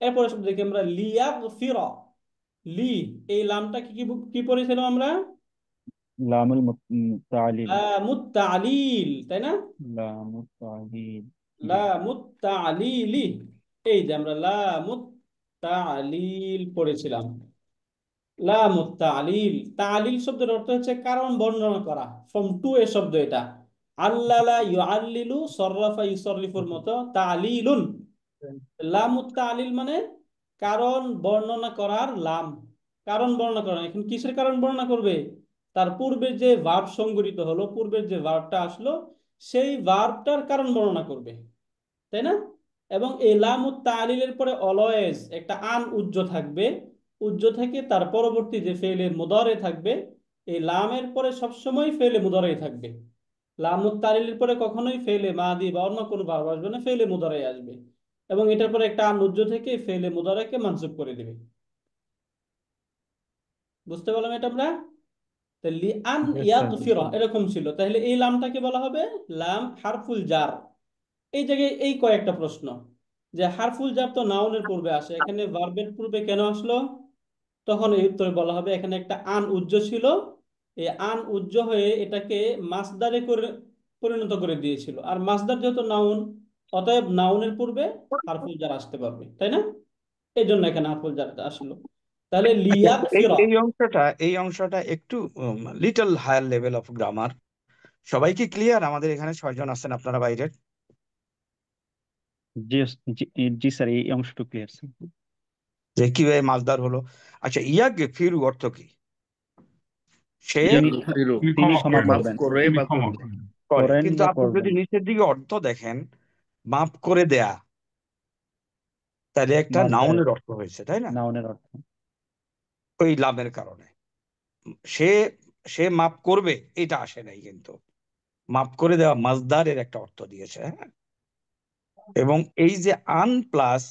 এরপরে শব্দ দেখি আমরা লিয়াগফিরা, লি, এই লামটা কি কি কি পড়েছিলাম আমরা? লামুল তালিল লামুত তালিল, তাই না? লামুল তালিল জি লামুত তালিলি, এই যে আমরা লামুত তালিল পড়েছিলাম। লামুত তালিল, তালিল শব্দের অর্থ হচ্ছে কারণ বর্ণনা করা, ফ্রম টু এ শব্দ এটা। আল্লালা ইউআল্লিলু সররাফা ইউসররিফুর মতো তালিলুন। লামুত তালিল মানে কারণ বর্ণনা করার লাম, কারণ বর্ণনা করা। এখন কিসের কারণ বর্ণনা করবে? তার পূর্বের যে ভার্ব সংঘটিত হলো, পূর্বের যে ভার্বটা আসলো সেই ভার্বটার কারণ বর্ণনা করবে, তাই না? এবং এই লামুত তালিলের পরে অলওয়েজ একটা আন উজ্জ থাকবে, উজ্জ থেকে তার পরবর্তী যে ফেলে মুদারে থাকবে, এই লামের পরে সবসময় ফেলে মুদারে থাকবে। লামুত তালিলের পরে কখনোই ফেলে মাদি বা অন্য কোনো ভার্ব আসবে না, ফেলে মুদারে আসবে। এবং এটার পরে একটা আন উজ্জ থেকে ফেলে মুদারেকে মানসুব করে দেবে। বুঝতে পারলাম এটা আমরা? তাহলে আন ইয়াগফিরা এরকম ছিল, তাহলে এই লামটাকে বলা হবে লাম হারফুল জার। এই জায়গায় এই কয়েকটা প্রশ্ন, যে হারফুল জার তো নাউনের পূর্বে আসে, এখানে ভার্বের পূর্বে কেন আসলো? তখন এই উত্তরে বলা হবে এখানে একটা আন উজ্জ ছিল, এই আন উজ্জ হয়ে এটাকে মাসদারে করে পরিণত করে দিয়েছিল, আর মাসদার যেহেতু নাউন, অতএব নাউনের পূর্বে হারফুল জার আসতে পারবে, তাই না? এই জন্য এখানে হারফুল জার আসলো। তাহলে আচ্ছা, লিয়াগফিরা, এই অংশটা একটু little higher level of grammar. সবাই কি ক্লিয়ার? আমাদের এখানে 6 জন আছেন, আপনারা বাইরের। জি জি জি স্যার, এই অংশটুকু ক্লিয়ার স্যার। যে কিভাবে মাছদার হলো। আচ্ছা, ফিরু অর্থ কি? সে তিনি ফিরো তিনি ক্ষমা মাফ করবেন, করে বা করবে। করে, করেন কিন্তু বা আপনি যদি করবেন। নিচের দিকে অর্থ দেখেন, মাফ করে দেয়া, তাহলে একটা মাসদার, নাউনের অর্থ হয়েছে, তাই না? নাউনের অর্থ। ওই লামের কারণে সে সে মাফ করবে এটা আসে নাই, কিন্তু মাফ করে দেওয়া মাজদারের একটা অর্থ দিয়েছে, হ্যাঁ। এবং এই যে আন প্লাস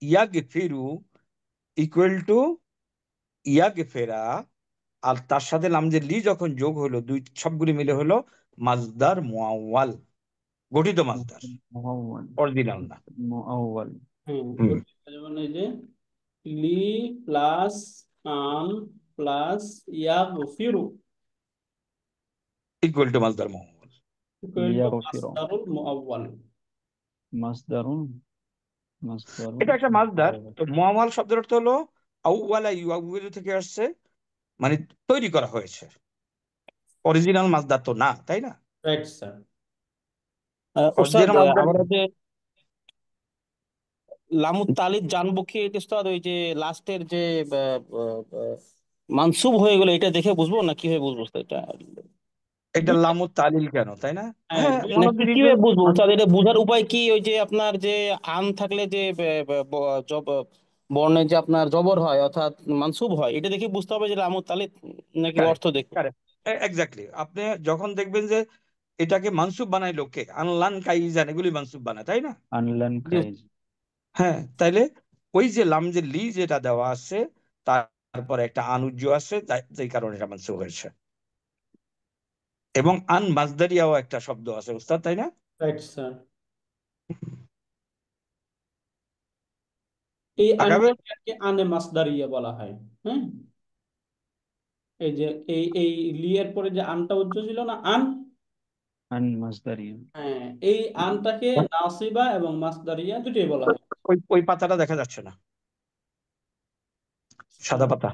ইয়াগফিরু ইকুয়াল টু ইয়াগফিরা, আর তার সাথে লাম যে লি যখন যোগ হলো, দুই সবগুলি মিলে হলো মাজদার মুআওয়াল, গঠিত মাজদার, মুআওয়াল, অরিজিনাল না। মুআওয়াল। হ্যাঁ, হুম, যেমন এই যে লি প্লাস আন প্লাস ইয়াগফিরু ইকুয়াল টু মাজদার মুআওয়াল। ইকুয়াল টু লিয়াগফির, মাসদারুল মুআওয়াল। মাসদারুন, মাসদারুন এটা একটা মাজদার। মুআওয়াল। তো মুআওয়াল শব্দের অর্থ হলো আউওয়ালা ইউআউবিলু থেকে আসছে, মানে তৈরি করা হয়েছে, অরিজিনাল মাজদার তো না, তাই না? Right sir. ওস্তাদ অরিজিনাল মাজদার আমরা যে লামু তালিদ জানবো কি এটা ওস্তাদ, ওই যে লাস্টের যে মানসুব হয়ে গেলো এটা দেখে বুঝবো না কিভাবে বুঝবো ওস্তাদ এটা? এটা দুইটা, লামু তালিল কেন, তাই না? হ্যাঁ হ্যাঁ, দুই, ওয়ান মানে অফ দি রিজন। কিভাবে বুঝবো ওস্তাদ, এটা বোঝার উপায় কি? ওই যে আপনার যে আন থাকলে যে বর্ণে যে আপনার জবর হয় অর্থাৎ মানসুব হয়, এটা দেখে বুঝতে হবে যে লামু তালিদ নাকি অর্থ কারেক্ট, দেখে? Correct, exactly. আপনি যখন দেখবেন যে এটাকে মানসুব বানায় লোকে, আনলান কাইজান এগুলি মানসুব বানায়, তাই না? আনলান জি। কাইজ। হ্যাঁ, তাইলে ওই যে লাম যে লি যেটা দেওয়া আছে, তারপরে একটা আনুজ্য আছে, যেই কারণে এটা মানসুব হয়েছে। এবং আন মাজদারিয়াও একটা শব্দ আছে উস্তাদ, তাই না? Right sir. এই আগাবে। আনটাকে আনে মাসদারিয়া বলা হয়। হ্যাঁ, এই যে এই লি এর পরে যে আনটা উচ্চ ছিল না, আন, আন মাসদারিয়া। হ্যাঁ, এই আনটাকে নাসিবা এবং মাসদারিয়া দুটোই বলা হয়। ওই ওই পাতাটা দেখা যাচ্ছে না, সাদা স্যার, পাতা,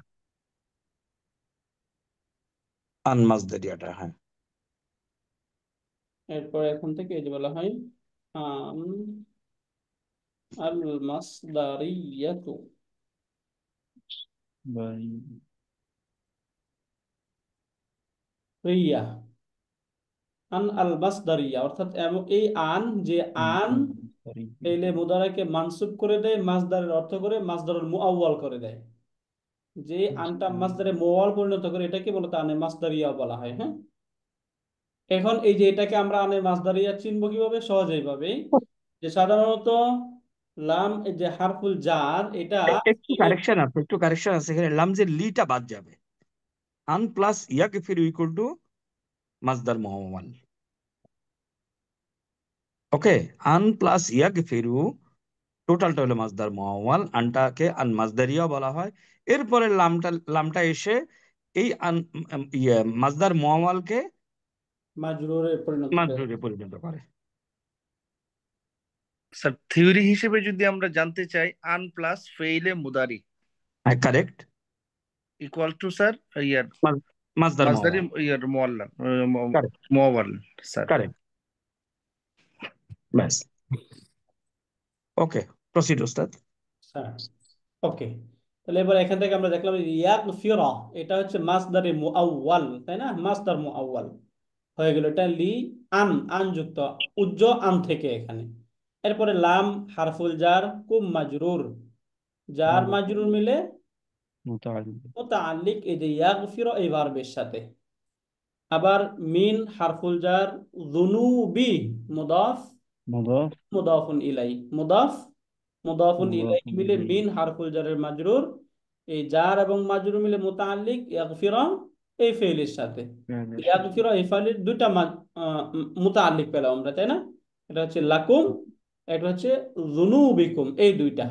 আন মাজদারিয়াটা, হ্যাঁ। এরপর এখন থেকে এই যে বলা হয় আন আল মাসদারিয়াতু, বাই, রিয়া, আন আল মাসদারিয়া, অর্থাৎ এই আন যে আন আন মাসদারিয়া। ফেলে মুদারাকে মানসুব করে দেয়, মাসদারের অর্থ করে মাসদারুল মুআওয়াল করে দেয়। যে আনটা মাসদারে মুআওয়াল পরিণত করে এটাকে বলতে আনে মাসদারিয়া বলা হয়। হ্যাঁ, এখন এই যে এটাকে আমরা আনে মাসদারিয়া চিনব কিভাবে? সহজেই ভাবে, যে সাধারণত লাম এই যে হারফুল জার এটা একটু কারেকশন আছে, একটু কারেকশন আছে এখানে, লাম যে লিটা বাদ যাবে, আন প্লাস ইয়াগফিরু ইকুয়াল টু মাজদার মুআওয়াল। ওকে, আন প্লাস ইয়াগফিরু টোটালটা হলো মাজদার মুআওয়াল, আনটাকে আন মাজদারিয়া বলা হয়। এরপরে লামটা লামটা এসে এই আন মাজদার মুআওয়ালকে মাজরুরে পরিণত করে। মাজরুরে পরিণত করে। স্যার থিওরি হিসেবে যদি আমরা জানতে চাই, আন প্লাস ফেইলে মুদারি হ্যাঁ, কারেক্ট, ইকুয়াল টু স্যার ইয়ার মাজদার মাসদারি মুআওয়াল, ইয়ার মোয়াল্লা কারেক্ট, মোয়াল স্যার। কারেক্ট, ব্যাস। ওকে, প্রসিড ওস্তাদ। হ্যাঁ, ওকে। তাহলে এবার এখান থেকে আমরা দেখলাম ইয়াগফিরা, এটা হচ্ছে মাসদারে মুআওয়াল, তাই না? মাসদার মুআওয়াল হয়ে গেল। এটা লি আন, আন যুক্ত উজ্জ আন থেকে এখানে। এরপরে লাম হারফুল জার, কুম মাজরুর, জার মাজরুর মিলে মুতাআল্লিক, মুতাআল্লিক এই যে ইয়াগফিরা এই ভার্বের সাথে। আবার মিন হারফুল জার, যুনুবি মুদাফ, মুদাফ, মুদাফুন ইলাই, মুদাফ মুদাফুন ইলাই মুদাফুন মিলে ইলাইহি। মিন হারফুল জারের মাজরুর, এই জার এবং মাজরুর মিলে মুতাআল্লিক ইয়াগফিরা এই ফেইলের সাথে। ফেলের সাথে। ইয়াগফিরা এই ফেইলের দুইটা মুতাআল্লিক পেলাম আমরা, তাই না? এটা হচ্ছে লাকুম, এটা হচ্ছে যুনুবিকুম, এই দুইটা।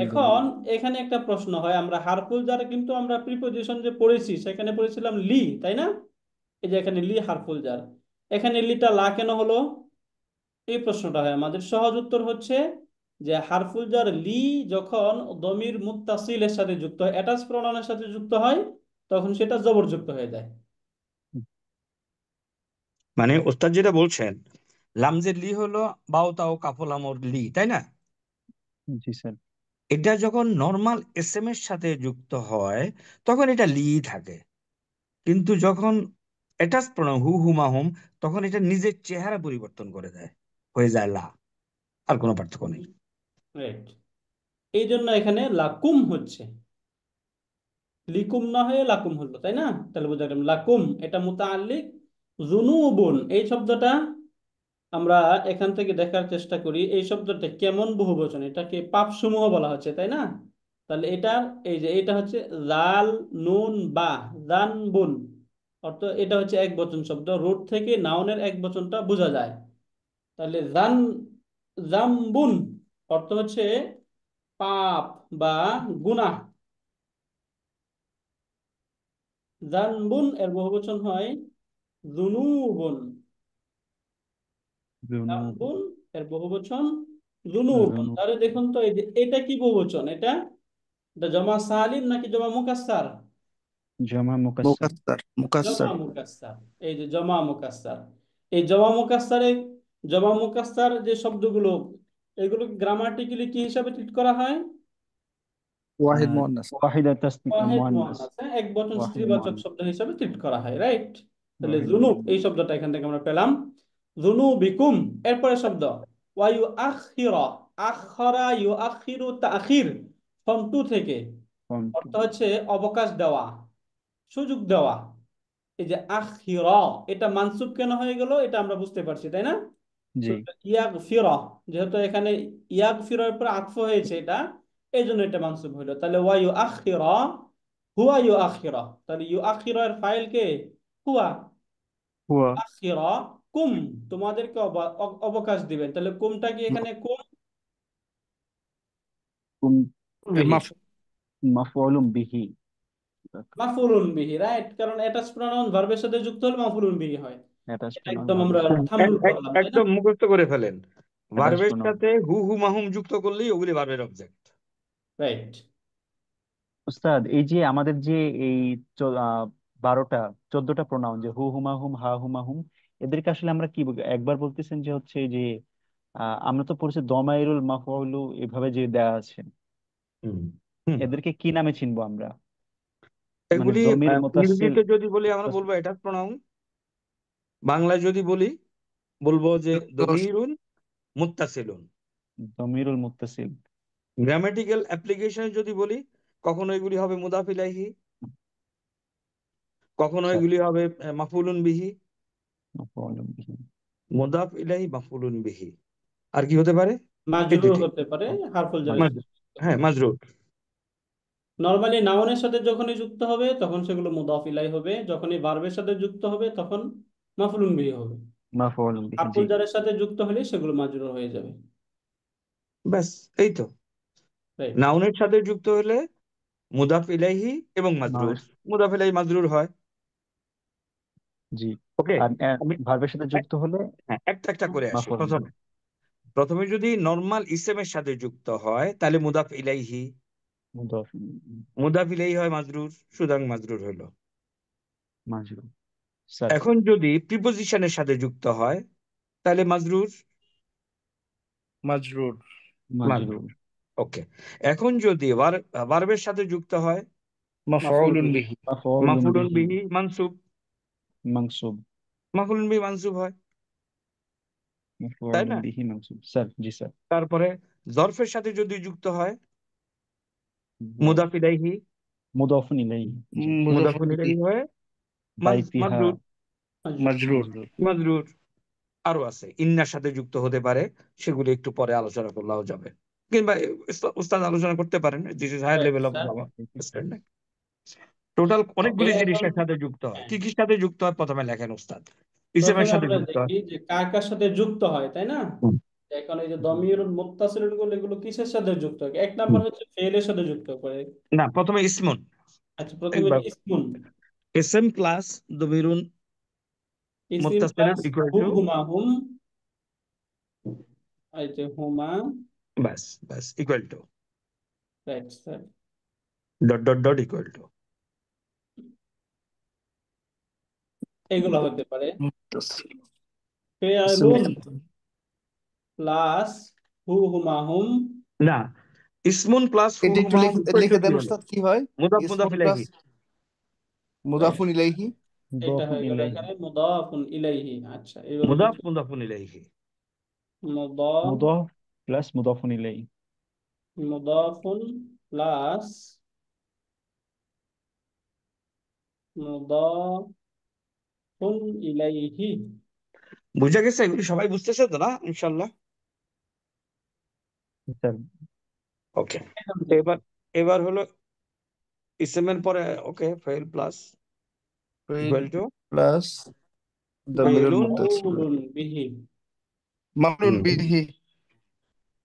এখন এখানে একটা প্রশ্ন হয়, আমরা হারফুল জার কিন্তু আমরা প্রিপজিশন যে পড়েছি সেখানে পড়েছিলাম লি, তাই না? এই যে এখানে লি হারফুল জার, এখানে লিটা লা কেন হলো? এই প্রশ্নটা হয় আমাদের। সহজ উত্তর হচ্ছে যে হারফুল জার লি যখন দমির মুত্তাসিলের সাথে যুক্ত হয়, অ্যাটাচ প্রনাউনের সাথে যুক্ত হয়, তখন সেটা জবরযুক্ত হয়ে যায়। মানে ওস্তাদ যেটা বলছেন লামজের লি হলো বাও তাও কাফলামর লি, তাই না? জি স্যার। এটা যখন নর্মাল এস এম এর সাথে যুক্ত হয় তখন এটা লি থাকে, কিন্তু যখন অ্যাটাচ প্রণাম হু হুমা হুম, তখন এটা নিজের চেহারা পরিবর্তন করে দেয়, হয়ে যায় লা। আর কোনো পার্থক্য নেই। রাইট, এই জন্য এখানে লাকুম হচ্ছে, লিকুম না হয়ে লাকুম হলো, তাই না? তাহলে বোঝা গেল লাকুম এটা মুতাআল্লিক যুনুবুন। এই শব্দটা আমরা এখান থেকে দেখার চেষ্টা করি, এই শব্দটা কেমন বহুবচন, এটাকে পাপ সমূহ বলা হচ্ছে, তাই না? তাহলে এটা, এই যে এটা হচ্ছে লাল নুন বা জানবুন, অর্থ এটা হচ্ছে এক বচন শব্দ, রুট থেকে নাউনের এক বচনটা বোঝা যায়। তাহলে জাম্বুন অর্থ হচ্ছে পাপ বা গুনাহ। জানবুন এর বহুবচন হয় যুনুবুন। জুনুব। জামবুন এর বহুবচন যুনুবুন। জুনুব। তাহলে দেখুন তো, এই যে এটা কি বহুবচন, এটা এটা জমা সালিম নাকি জমা মুকাসসার? জমা মুকাসসার। মুকাস্সার জমা মুকাস্সার মুকাসসার। এই যে জমা মুকাসসার, এই জমা মুকাসসারে, জমা মুকাসসার যে শব্দগুলো, এগুলো গ্রামাটিক্যালি কি হিসাবে ট্রিট করা হয়? ওয়াহিদ আহ, মুয়ান্নাস। ওয়াহিদা ওয়াহেদ মুয়ান্নাস। মুয়ান্নাস, হ্যাঁ, এক বচন ওয়াহিদ স্ত্রীবাচক মুয়ান্নাস। শব্দ হিসাবে ট্রিট করা হয়, রাইট? তাহলে ওয়াহিদ জুনুব এই মুয়ান্নাস। শব্দটা এখান থেকে আমরা পেলাম, জুনুবিকুম। এরপরে শব্দ ওয়ায়ু আখিরা, আখরা ইউ আখিরু তাখির, ফর্ম টু থেকে, ফন্টু। অর্থ হচ্ছে অবকাশ দেওয়া, সুযোগ দেওয়া। এই যে আখিরা, এটা মানসুব কেন হয়ে গেল এটা আমরা বুঝতে পারছি, তাই না? জি। ইয়াগফিরা, যেহেতু এখানে ইয়াগফিরার উপর আতফ হয়েছে, এটা এই জন্য এটা মানসুব হইলো। তাহলে ওয়া ইউ আখিরা, হুয়া ইউ আখিরা, তাহলে ইউ আখিরা এর ফাইল কে? হুয়া। হুয়া। আখিরা কুম, তোমাদেরকে অবকাশ দিবেন। তাহলে কুমটা কি এখানে কুম? কুম। বিহি। মাফউলুম বিহি। মাফউলুন বিহি, রাইট, কারণ অ্যাটাচ প্রনাউন ভার্বের সাথে যুক্ত হলে মাফউলুন বিহি হয়। অ্যাটাচ এটা প্রনাউন একদম আমরা ভার্বের সাথে থাম্বনেল করলাম, তাই না? একদম মুখস্থ করে ফেলেন। অ্যাটাচ ভার্বের প্রনাউন। সাথে হু হু মাহুম যুক্ত করলেই ওগুলি ভার্বের অবজেক্ট। রাইট। উস্তাদ, এই যে আমাদের যে এই 12টা 14টা প্রোনাউন, যে হু হুমা হুম, হা হুমা হুম, এদেরকে আসলে আমরা কি একবার বলতেছেন যে হচ্ছে যে আমরা তো পড়েছি দমাইরুল মাফউলু এভাবে যে দেয়া আছে, হুম হুম এদেরকে কি নামে চিনবো আমরা? মানে এগুলি দমির মুতাসিল। ইংরেজিতে যদি বলি আমরা বলবো এটা প্রোনাউন, বাংলায় যদি বলি বলবো যে দমিরুন মুত্তাসিলুন। দমিরুল মুত্তাসিল। গ্রামাটিক্যাল অ্যাপ্লিকেশন যদি বলি, কখনো এগুলি হবে মুদাফ ইলাইহি, কখনো আচ্ছা। এগুলি হবে মাফউলুন বিহি। মাফউলুম বিহি। মুদাফ ইলাইহি মাফউলুন বিহি। আর কি হতে পারে? এই মাজরুর দুইটি। হতে পারে, হারফুল জারের মাজরুর। সাথে যুক্ত হ্যাঁ, হলে। মাজরুর। নরমালি নাউনের সাথে যখনই যুক্ত হবে তখন সেগুলো মুদাফ ইলাই হবে, যখনই ভার্বের সাথে যুক্ত হবে তখন মাফউলুন বিহি হবে। মাফউলুম বিহি, জি। হারফুল জারের সাথে যুক্ত হলে সেগুলো মাজরুর হয়ে যাবে। ব্যাস, এই তো। রাইট। নাউনের সাথে যুক্ত হলে মুদাফ ইলাইহি এবং মাজরুর, নাউনের। মুদাফ ইলাইহি মাজরুর হয়। জি। ওকে, আর আমি ভার্বের সাথে যুক্ত হলে হ্যাঁ একটা একটা করে আসি। মাফউলুম প্রথমে বিহি। প্রথমে যদি নর্মাল ইসেমের সাথে যুক্ত হয় তাহলে মুদাফ ইলাইহি, মুদাফ। মুদাফ ইলাইহি হয় মাজরুর, সুতরাং মাজরুর হলো। মাজরুর। স্যার। এখন যদি প্রিপোজিশনের সাথে যুক্ত হয় তাহলে মাজরুর, মাজরুর। মাজরুর। মাজরুর। ওকে, এখন যদি ভার্বের সাথে যুক্ত হয় মাফউলুন বিহি। মাফউলুম মাফউলুন বিহি। বিহি মানসুব, মানসুব। মাফউলুন বিহি মানসুব হয়, তাই মাফউলুম না? বিহি মানসুব, স্যার। জি স্যার। তারপরে জরফের সাথে যদি যুক্ত হয় মুদাফ ইলাইহি, মুদাফুন ইলাইহি। জি। মুদাফুন মুজাফফর বিহি ইলাইহি হয়ে বাইতিহা। মাজরুর, মাজরুর। মাজরুর। মাজরুর। আরো আছে, ইন্নার সাথে যুক্ত হতে পারে, সেগুলো একটু পরে আলোচনা করলেও যাবে, কিংবা উস্তাদ আলোচনা করতে পারেন। This is higher right level of sir. Understanding. Total okay, অনেকগুলি এখন জিনিসের সাথে যুক্ত হয়। হ্যাঁ, কি কি সাথে যুক্ত হয় প্রথমে লেখেন উস্তাদ। ইসেমের প্রথমে সাথে আমরা যুক্ত হয়। দেখি যে কার কার সাথে যুক্ত হয়, তাই না? হুম, এখন এই যে জি। দমির মুত্তাসিল গুলো, এগুলো কিসের সাথে যুক্ত হয়? এক নাম্বার হুম। হচ্ছে ফেলের সাথে যুক্ত করে। না, প্রথমে ইসমুন। আচ্ছা, প্রথমে একবার ইসমুন, এসএম প্লাস দমিরুন ইসিম মুত্তাসিলুন প্লাস ইকুয়াল হু টু, হুমা হুম, এই যে হুমা, ব্যাস ব্যাস equal to, right sir. Dot dot dot equal to. এগুলো হতে পারে। মুত্তাসিল। ফেয়ালুন প্লাস হু হুমা হুম, না, ইসমুন প্লাস হু এটা একটু হুমা লিখে হুম লিখে কি দেন হলো? উস্তাদ, কি হয়? মুদাফ মুদাফ ইসমুন প্লাস ইলাইহি। রাইট, মুদাফুন ইলাইহি। এটা মুদাফুন হয়ে গেল ইলাইহি। এখানে মুদাফুন ইলাইহি। আচ্ছা, এইভাবে মুদাফ লিখে মুদাফুন ইলাইহি। মুদাফ মুদাফ প্লাস মুদাফুন ইলাইহি। মুদাফুন প্লাস মুদাফুন ইলাইহি। বুঝা গেছে? এগুলি সবাই বুঝতেছে তো না ইনশাল্লাহ? স্যার ওকে, এবার এবার হলো ইসমের পরে ওকে ফাইল প্লাস ফেইল ইকুয়াল টু প্লাস দামিরুল ফাইলুন। মুত্তাসিল মাফউলুন বিহি, মাফরুল বিহি।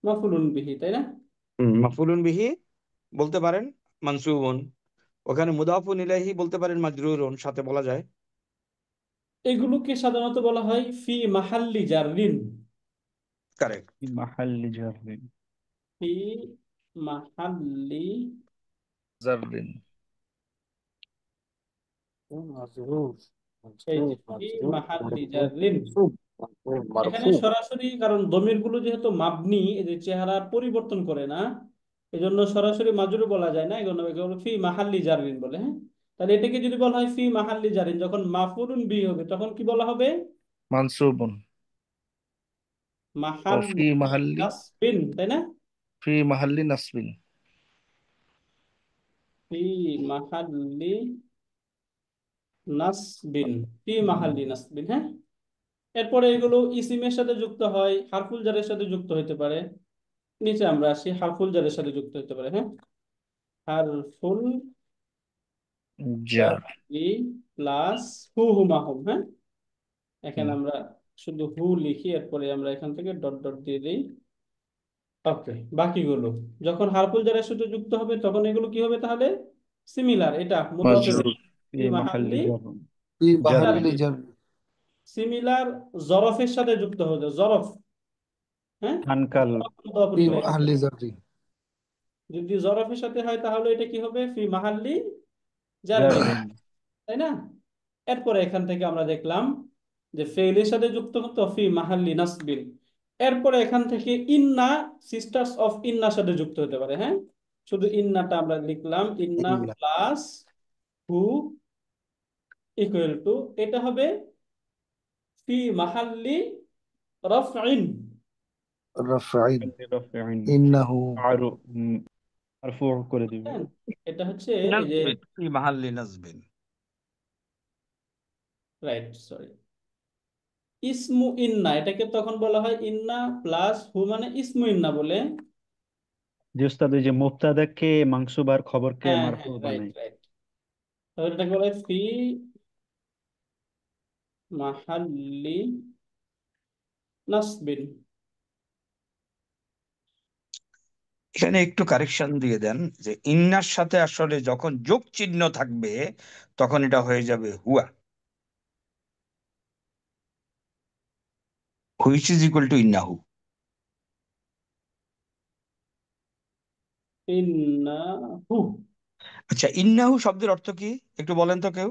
মাফউলুন বিহি, তাই না? মাফুলুন বিহি বলতে পারেন, মানসুবুন। ওখানে মুদাফুন ইলাইহি বলতে পারেন, মাজরুরুন সাথে বলা যায়। এগুলোকে সাধারণত বলা হয় ফি মাহাল্লি জাররিন। কারেক্ট। ফি মাহাল্লি জাররিন। ফি মাহাল্লি, জাররিন। এই যে ফি মাহাল্লি জাররিন। এখানে সরাসরি, কারণ দমিরগুলো যেহেতু মাবনি, এই যে চেহারা পরিবর্তন করে না, এজন্য সরাসরি মাজরুর বলা যায় না, এজন্য একে বলে ফি মাহাল্লি জাররিন বলে। হ্যাঁ, তাহলে এটাকে যদি বলা হয় ফি মাহাল্লি জাররিন, যখন মাফউলুন বিহি হবে তখন কি বলা হবে? মানসুবুন। ও ফি মাহাল্লি মাহাল্লি, নাসবিন, তাই না? ফি মাহাল্লি নাসবিন। ফি মাহাল্লি নাসবিন, ফি মাহাল্লি নাসবিন। হ্যাঁ, এরপরে এগুলো ইসিমের সাথে যুক্ত হয়, হারফুল জারের সাথে যুক্ত হতে পারে। নিচে আমরা আসি, হারফুল জারের সাথে যুক্ত হতে পারে। হ্যাঁ, হারফুল জার। জারি প্লাস হু হুমা হুম। হ্যাঁ, এখানে হুম। আমরা শুধু হু লিখি, এরপরে আমরা এখান থেকে ডট ডট দিয়ে দিই। ওকে, বাকিগুলো যখন হারফুল জারের সাথে যুক্ত হবে তখন এগুলো কি হবে তাহলে? সিমিলার, এটা মুদাফ মাজরুর। ফি ফি মাহাল্লি মাহাল্লি জাররিন। ফি মাহাল্লি জাররিন। জার। সিমিলার জরফের সাথে যুক্ত হবে, জরফ। হ্যাঁ, আনকাল। জরফ মুদাফুন ফি ইলাইহি। মাহাল্লি জাররিন। যদি জরফের সাথে হয় তাহলে এটা কি হবে? ফি মাহাল্লি জাররিন, জাররিন। তাই না? এরপরে এখান থেকে আমরা দেখলাম যে ফেইলের সাথে যুক্ত হতো ফি মাহাল্লি নাসবিন। এরপরে এখান থেকে ইন্না, সিস্টার্স অফ ইন্নার সাথে যুক্ত হতে পারে। হ্যাঁ, শুধু ইন্নাটা আমরা লিখলাম, ইন্না ইন্না। প্লাস হু ইকুয়াল টু, এটা হবে ফি মাহাল্লি রফইন। রাফঈন। রাফিন। ইন্নাহু। আরো মারফু করে দিবে। হ্যাঁ, এটা হচ্ছে এই যে নাসবিন, ফি মাহাল্লি নাসবিন। রাইট, সরি, ইসমু ইন্না, এটাকে তখন বলা হয় ইন্না প্লাস হু, মানে ইসমু ইন্না বলে। যে উস্তাদ ওই যে মুবতাদাকে মানসুব আর খবরকে হ্যাঁ মারফু হ্যাঁ, রাইট বানায়। রাইট। তাহলে এটাকে বলা হয় ফি মাহাল্লি নাসবিন। এখানে একটু কারেকশন দিয়ে দেন যে ইন্নার সাথে আসলে যখন যোগ চিহ্ন থাকবে তখন এটা হয়ে যাবে হুয়া, হুইচ ইজ ইকুয়াল টু ইন্নাহু। ইন্নাহু, আচ্ছা, ইন্নাহু শব্দের অর্থ কি একটু বলেন তো কেউ?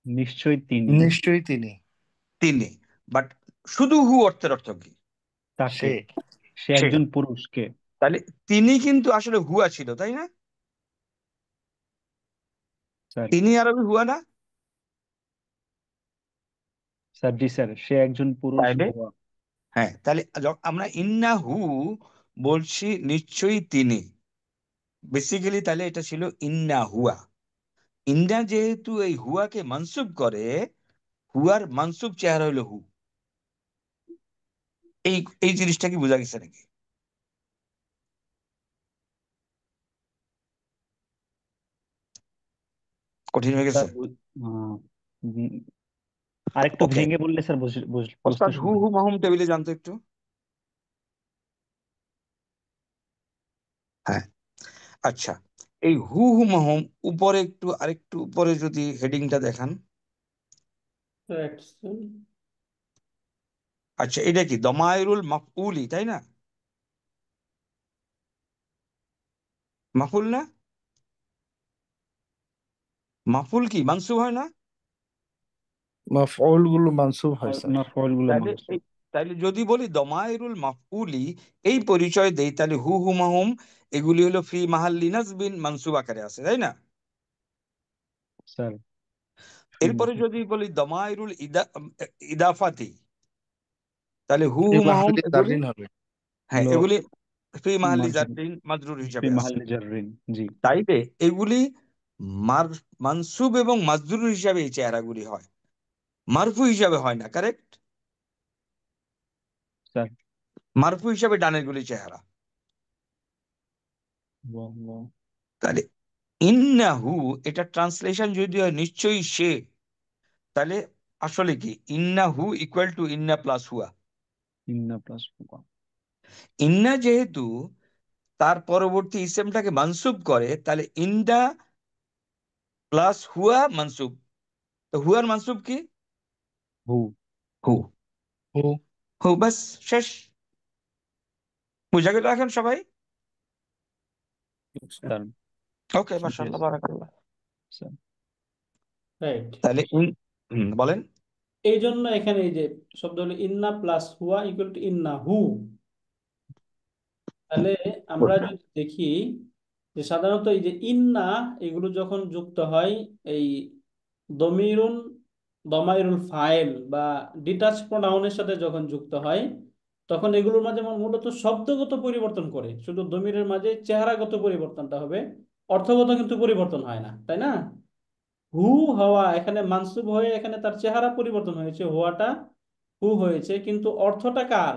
নিশ্চয়ই তিনি। নিশ্চয়ই তিনি। তিনি, বাট শুধু হু অর্থের অর্থ কি? তাকে। সে। সে সে। একজন পুরুষকে। তাহলে তিনি কিন্তু আসলে হুয়া ছিল, তাই না? স্যার। তিনি আরবি হুয়া না? স্যার জি স্যার, সে একজন পুরুষ তাইলে হওয়া। হ্যাঁ, তাহলে আমরা ইন্নাহু বলছি নিশ্চয়ই তিনি, বেসিক্যালি তাহলে এটা ছিল ইন্না হুয়া। ইন্না যেহেতু এই হুয়াকে মানসুব করে, হুয়ার মানসুব চেহারা হলো হু। এই এই জিনিসটা কি বোঝা গেছে নাকি? কঠিন হয়ে গেছে? স্যার আহ, উম, আরেকটু ওকে, ভেঙে বললে স্যার বুঝতে ওস্তাদ হু সুবিধা হু হতো। মাহুম টেবিলে জানতো একটু। হ্যাঁ, আচ্ছা, এই হু হু মাহুম উপরে একটু, আরেকটু উপরে যদি হেডিংটা দেখান। রাইট। আচ্ছা, এটা কি দমায়রুল মাফউলি, তাই না? মাফুল না? মাফুল কি মানসুব হয় না? মাফউল গুলো মানসুব হয় স্যার। মাফউল গুলো তাহলে মানসুব। তাহলে যদি বলি দমাইরুল মাফউলি এই পরিচয় দেই, তাহলে হু হুমাহুম এগুলি হলো ফি মাহাল্লি নাসবিন মানসুব আকারে আছে, তাই না? স্যার এরপরে যদি বলি দমাইরুল ইদাফাতি, তাহলে হু এই হুমাহুম মাহাল্লি এগুলি, জাররিন হবে। হ্যাঁ হলো এগুলি ফি মাহাল্লি মাজরুর, জাররিন মাজরুর ফি হিসাবে আছে। মাহাল্লি জাররিন, জি তাইলে এগুলি মানসুব এবং মাজরুর হিসাবে এই চেহারাগুলি হয়, মারফু হিসাবে হয় না, কারেক্ট? স্যার। মারফু হিসাবে ডানের গুলি চেহারা। তাহলে ইন্নাহু এটা ট্রান্সলেশন যদি হয় নিশ্চয়ই সে, তাহলে আসলে কি ইন্নাহু ইকুয়াল টু ইন্না প্লাস হুয়া। ইন্না প্লাস হুয়া। ইন্না যেহেতু তার পরবর্তী ইসেমটাকে মানসুব করে, তাহলে ইন্না প্লাস হুয়া মানসুব। তো হুয়ার মানসুব কি? হু। হু। হু। হু, বাস শেষ। বুঝা গেল এখন সবাই? স্যার ওকে, মাশাআল্লাহ, বারাকাল্লাহ। স্যার। রাইট। তাহলে বলেন। এই জন্য এখানে এই যে শব্দ হলো ইন্না প্লাস হুয়া ইকুয়াল টু ইন্না হু। তাহলে আমরা যদি দেখি যে সাধারণত এই যে ইন্না এগুলো যখন যুক্ত হয় এই দমিরুন দমাইরুল ফাইল বা ডিটাচ প্রোনাউনের সাথে যখন যুক্ত হয়, তখন এগুলোর মাঝে মূলত শব্দগত পরিবর্তন করে, শুধু দমিরের মাঝে চেহারাগত পরিবর্তনটা হবে, অর্থগত কিন্তু পরিবর্তন হয় না, তাই না? হু হওয়া এখানে মানসুব হয়ে এখানে তার চেহারা পরিবর্তন হয়েছে, হওয়াটা হু হয়েছে, কিন্তু অর্থটা কার?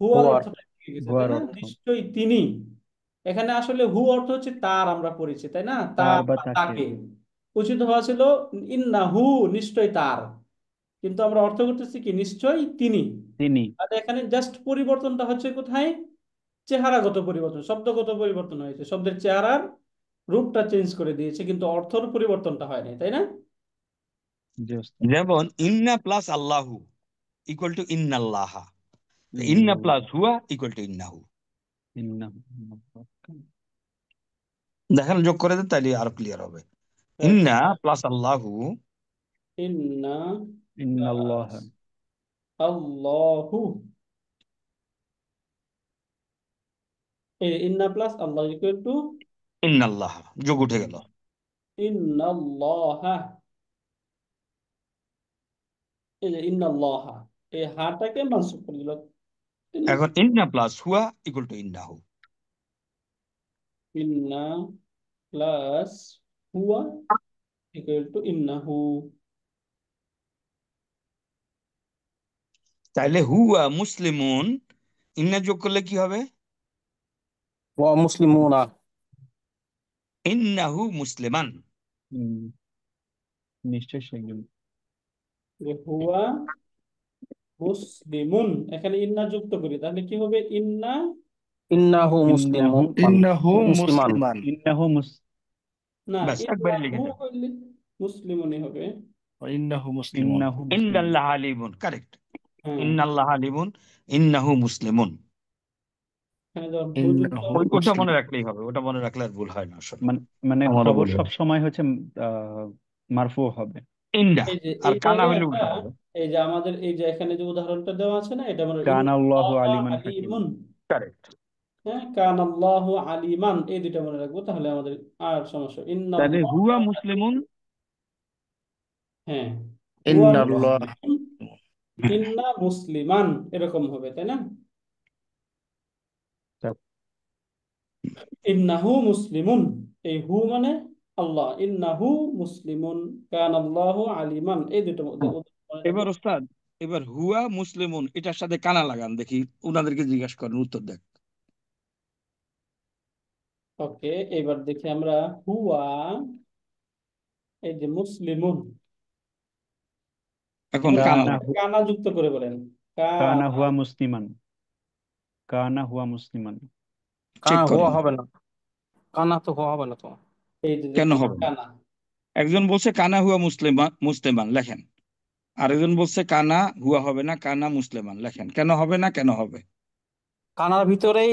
হুয়ার হুয়ার। অর্থটা কি গেছে, তাই হুয়ার না? অর্থ নিশ্চয়ই তিনি। এখানে আসলে হু অর্থ হচ্ছে তার, আমরা পড়েছি তাই না, তার তার বা বা তাকে। তাকে। উচিত হওয়া ছিল ইন্না হু, নিশ্চয় তার, কিন্তু আমরা অর্থ করতেছি কি নিশ্চয় তিনি। তিনি। আর এখানে জাস্ট পরিবর্তনটা হচ্ছে কোথায়? চেহারাগত পরিবর্তন, শব্দগত পরিবর্তন হয়েছে, শব্দের চেহারার রূপটা চেঞ্জ করে দিয়েছে, কিন্তু অর্থর পরিবর্তনটা হয়নি, তাই না? জি ওস্তাদ। যেমন ইন্না প্লাস আল্লাহু ইকুয়াল টু ইন্নাল্লাহা, ইন্না ইন্না প্লাস হুয়া ইকুয়াল টু ইন্নাহু। ইন্না দেখেন, যোগ করে দেন তাইলে আরো ক্লিয়ার হবে। Right. ইন্না প্লাস আল্লাহু ইন্না ইন্নাল্লাহ। প্লাস আল্লাহু, এই ইন্না প্লাস আল্লাহ ইকুয়াল টু ইন্নাল্লাহ, যোগ উঠে গেল। ইন্নাল্লাহা। এই যে ইন্নাল্লাহা, এই হাটাকে মানসুব করে দিল, তাই না? এখন ইন্না প্লাস হুয়া ইকুয়াল টু ইন্নাহু। ইন্না প্লাস হুয়া ইকুয়াল টু ইন্নাহু। তাইলে হুয়া মুসলিমুন, ইন্না যোগ করলে কি হবে? ওয়া মুসলিমুনা। ইন্নাহু মুসলিমান। নিশ্চয় সে একজন। যে হুয়া মুসলিমুন, এখানে ইন্না যুক্ত করি, তাহলে কি হবে? ইন্না, ইন্নাহু ইন্নাহু মুসলিমুন, ইন্নাহু মুসলিমান। মুসলিমান। ইন্নাহু না, ব্যাস একবারে লিখে ইন্নাহু দেন। করলে মুসলিমুনই হবে। ইন্নাহু মুসলিমুন। ইন্নাহু মুসলিম। ইন্নাল্লাহ আলিমুন, কারেক্ট। হ্যাঁ, ইন্নাল্লাহ আলিমুন, ইন্নাহু মুসলিমুন। এখানে যখন হু যুক্ত ইন্নাহু হবে, ওটা মনে মুসলিম। রাখলেই হবে, ওটা মনে রাখলে আর ভুল হয় না আসলে। মানে আমারও খবর ভুল সব হয়। সময় হচ্ছে আহ, মারফু হবে। ইন্ডা এই যে আর এই কানা জায়গায় হইলে আমরা, উল্টা হবে। এই যে আমাদের এই যে এখানে যে উদাহরণটা দেওয়া আছে না, এটা মানে কান আল্লাহু ইন্নাল্লাহা আলিমান হাকিম। আলিমুন। কারেক্ট। হ্যাঁ, কানাল্লাহু আলিমান, এই দুইটা মনে রাখবো, তাহলে আমাদের আর সমস্যা। তাহলে হুয়া ইন্নাল্লাহা মুসলিমুন। আলিমুন, হ্যাঁ, হুয়া ইন্নাল্লাহ। মুসলিমুন, ইন্না মুসলিমান, এরকম হবে, তাই না? ইন্নাহু মুসলিমুন, এই হু মানে আল্লাহ, ইন্নাহু মুসলিমুন, কানাল্লাহু আলিমান, এই দুটো মনে এবার রাখবো। ওস্তাদ, এবার হুয়া মুসলিমুন এটার সাথে কানা লাগান দেখি, ওনাদেরকে জিজ্ঞাসা করেন, উত্তর দেখ। ওকে, এবার দেখি আমরা হুয়া, এই যে মুসলিমুন, এখন মনে কানা কানা লাগান। কানা যুক্ত করে বলেন, কানা কানা। হুয়া মুসলিমান। কানা হুয়া মুসলিমান। চেক কানা হুয়া করেন। হবে না, কানা তো হুয়া হবে না তো। এই যে কেন দেখুন হবে না? কানা, একজন বলছে কানা হুয়া মুসলিমান লেখেন, আরেকজন বলছে কানা হুয়া হবে না, কানা মুসলিমান লেখেন। কেন হবে না, কেন হবে? কানার ভিতরেই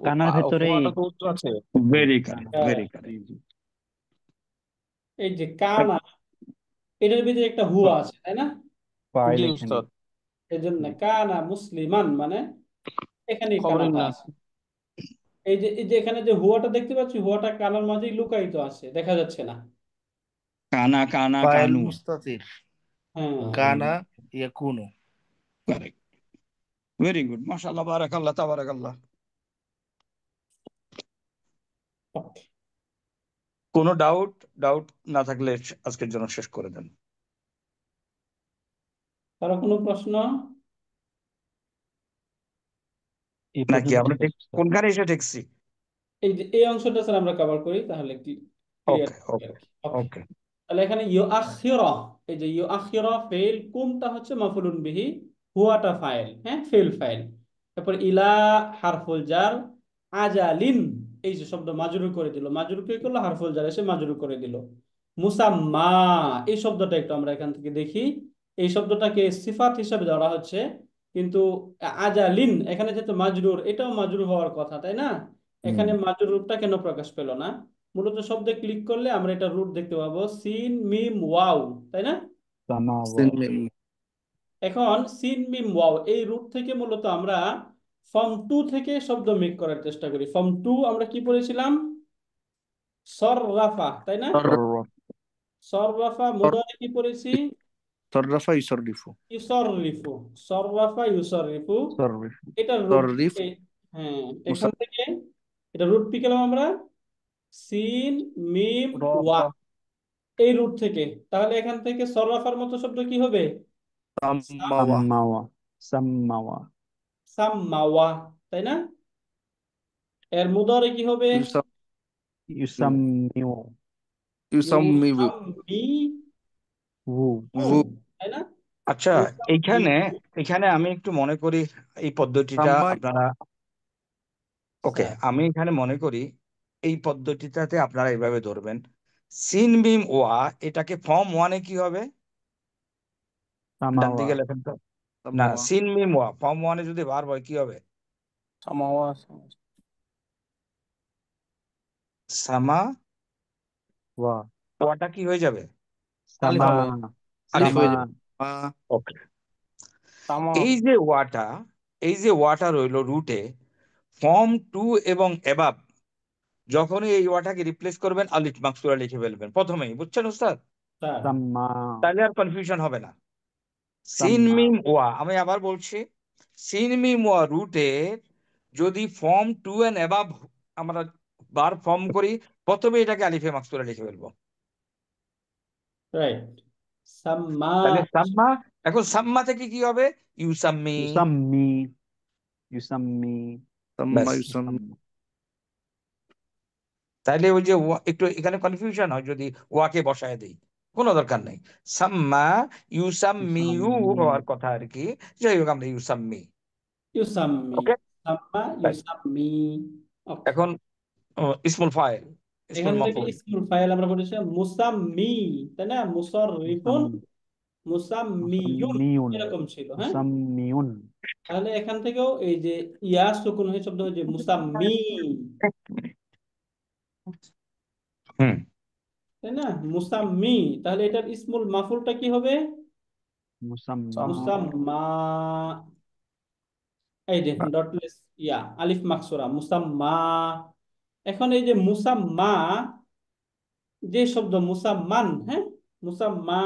কানার ভেতরেই। হুয়াটা তো উচ্চ আছে। ভেরি কানা। কারেক্ট, ভেরি হ্যাঁ, কারেক্ট। জি জি। এই যে কানা, এটার ভিতরে একটা হুয়া আছে, তাই না? ফাইল জি এখানে। উস্তাদ। এই জন্য জি। কানা মুসলিমান মানে এখানেই খবরের কানাটা না। আছে। এই যে এখানে যে হুয়াটা দেখতে পাচ্ছি, হুয়াটা কানার মাঝেই লুকায়িত আছে, দেখা যাচ্ছে না। কানা কানা ফাইল কানু। মুস্তাতির হ্যাঁ, কানা ইয়াকুনু। কারেক্ট, ভেরি গুড, মাশাআল্লাহ, বারাকাল্লাহ, তাবারাকাল্লাহ। ওকে। কোনো ডাউট? ডাউট না থাকলে আজকের জন্য শেষ করে দেন। কারো কোনো প্রশ্ন? এই নাকি পর্যন্ত আমরা ঠিক ঠিক আছে স্যার। কোনখানে এসে ঠেকছি? এই যে এই অংশটা স্যার আমরা কভার করি, তাহলে ক্লিয়ার ওকে থাকবে ওকে আর কি। ওকে, ওকে। তাহলে এখানে ইউআখিরা, এই যে ইউআখিরা ফেল, কুমটা হচ্ছে মাফুলুন বিহি, হুয়াটা ফাইল, হ্যাঁ ফেল ফাইল। তারপর ইলা হারফুল জার, আজালিন এই যে শব্দ মাজরুর করে দিল, মাজরুর কে করলো, হারফুল জার এসে মাজরুর করে দিল। মুসাম্মা, এই শব্দটা একটু আমরা এখান থেকে দেখি। এই শব্দটাকে সিফাত হিসাবে ধরা হচ্ছে, কিন্তু আজালিন এখানে যেহেতু মাজরুর, এটাও মাজরুর হওয়ার কথা, তাই না? হুম। এখানে মাজরুর রূপটা কেন প্রকাশ পেল না? মূলত শব্দে ক্লিক করলে আমরা এটা রুট দেখতে পাবো, সিন মিম ওয়াও, তাই না? সামাওয়া। এখন সিন মিম ওয়াও এই রুট থেকে মূলত আমরা ফর্ম 2 থেকে শব্দ মেক করার চেষ্টা করি। ফর্ম 2 আমরা কি পড়েছিলাম? সররাফা, তাই না? সররফ। সররাফা মুদারে কি পড়েছি? সররাফা ইউসররিফু। ইউসররিফু। সররাফা ইউসররিফু, সররিফ। এটা রুট। সররিফ হ্যাঁ, এখান মুসা থেকে এটা রুট পেলাম আমরা, সিন মিম ওয়া, রফা এই রুট থেকে। তাহলে এখান থেকে সররাফার মতো শব্দ কি হবে? সাম্মাওয়া সাম্মাওয়া। সাম্মাওয়া। সাম্মাওয়া, তাই না? এর মুদারে কি হবে? ইউসাম্মিউ। ইউসাম্মিবু ইউসাম্মি হু। ভু তাই না? আচ্ছা, এইখানে ইউসাম্মিউ এখানে আমি একটু মনে করি এই পদ্ধতিটা সাম্মা আপনারা, ওকে, স্যার। আমি এখানে মনে করি এই পদ্ধতিটাতে আপনারা এইভাবে ধরবেন, সিন মিম ওয়া, এটাকে ফর্ম ওয়ানে কি হবে? ডান সামাওয়া। দিকে লেখেন তো। না, সাম্মাওয়া সিন মিম ওয়া ফর্ম ওয়ানে যদি ভার্ব হয় কি হবে? সামাওয়া। সামা ওয়া। ওয়াটা কি হয়ে যাবে? আলিফ সামা। হবে। আলিফ আলিফ সামা। হয়ে হয়ে যাবে। যাবে। মা ওকে, সামা এই হবে। যে ওয়াটা, এই যে ওয়াটা রইলো রুটে, ফর্ম 2 এবং এবাব, যখনই এই ওয়াটাকে রিপ্লেস করবেন আলিফ মাকসুরা লিখে ফেলবেন প্রথমেই, বুঝছেন উস্তাদ? স্যার, সাম্মা। তাহলে আর কনফিউশন হবে না। সিন সাম্মা। মিম ওয়া, আমি আবার বলছি, সিন মিম ওয়া রুটে যদি ফর্ম 2 এন্ড অ্যাবাভ আমরা বার ফর্ম করি, প্রথমে এটাকে আলিফে মাকসুরা লিখে ফেলবো। রাইট। সাম্মা, তাহলে সাম্মা, এখন সাম্মা থেকে কি হবে? ইউসাম্মি। ইউসাম্মি। ইউসাম্মি। সাম্মা ব্যাস। ইউসাম ইউসাম্মি। তাইলে ওই যে একটু এখানে কনফিউশন হয় যদি ওয়াকে বসায় দেই, কোনো দরকার নেই। সাম্মা ইউসাম্মিউ ইউসাম্মি। হওয়ার কথা আর কি, যাই হোক আমরা ইউসাম্মি। ইউসাম্মি, ওকে, সাম্মা ইউসাম্মি। ওকে, এখন ইসমুল ফাইল, এখান ইসমুল থেকে মাফউল। ইসমুল ফাইল আমরা পড়েছি মুসাম্মি, তাই না? মুসাররিফুন, মুসাম্মি। মুসাম্মিয়ুন, মুসাম্মিউন। এরকম ছিল, হ্যাঁ। মুসাম্মিউন। তাহলে এখান থেকেও এই যে ইয়া সুকুন হয়ে শব্দ হয়েছে মুসাম্মি, হুম। তাই না? মুসাম্মি। তাহলে এটার ইসমুল মাফুলটা কি হবে? মুসাম্মা। সাম মুসাম্মা। এই দেখুন ডটলেস ইয়া আলিফ মাকসুরা, মুসাম্মা। এখন এই যে মুসাম্মা, যে শব্দ মুসাম্মান, হ্যাঁ, মুসাম্মা,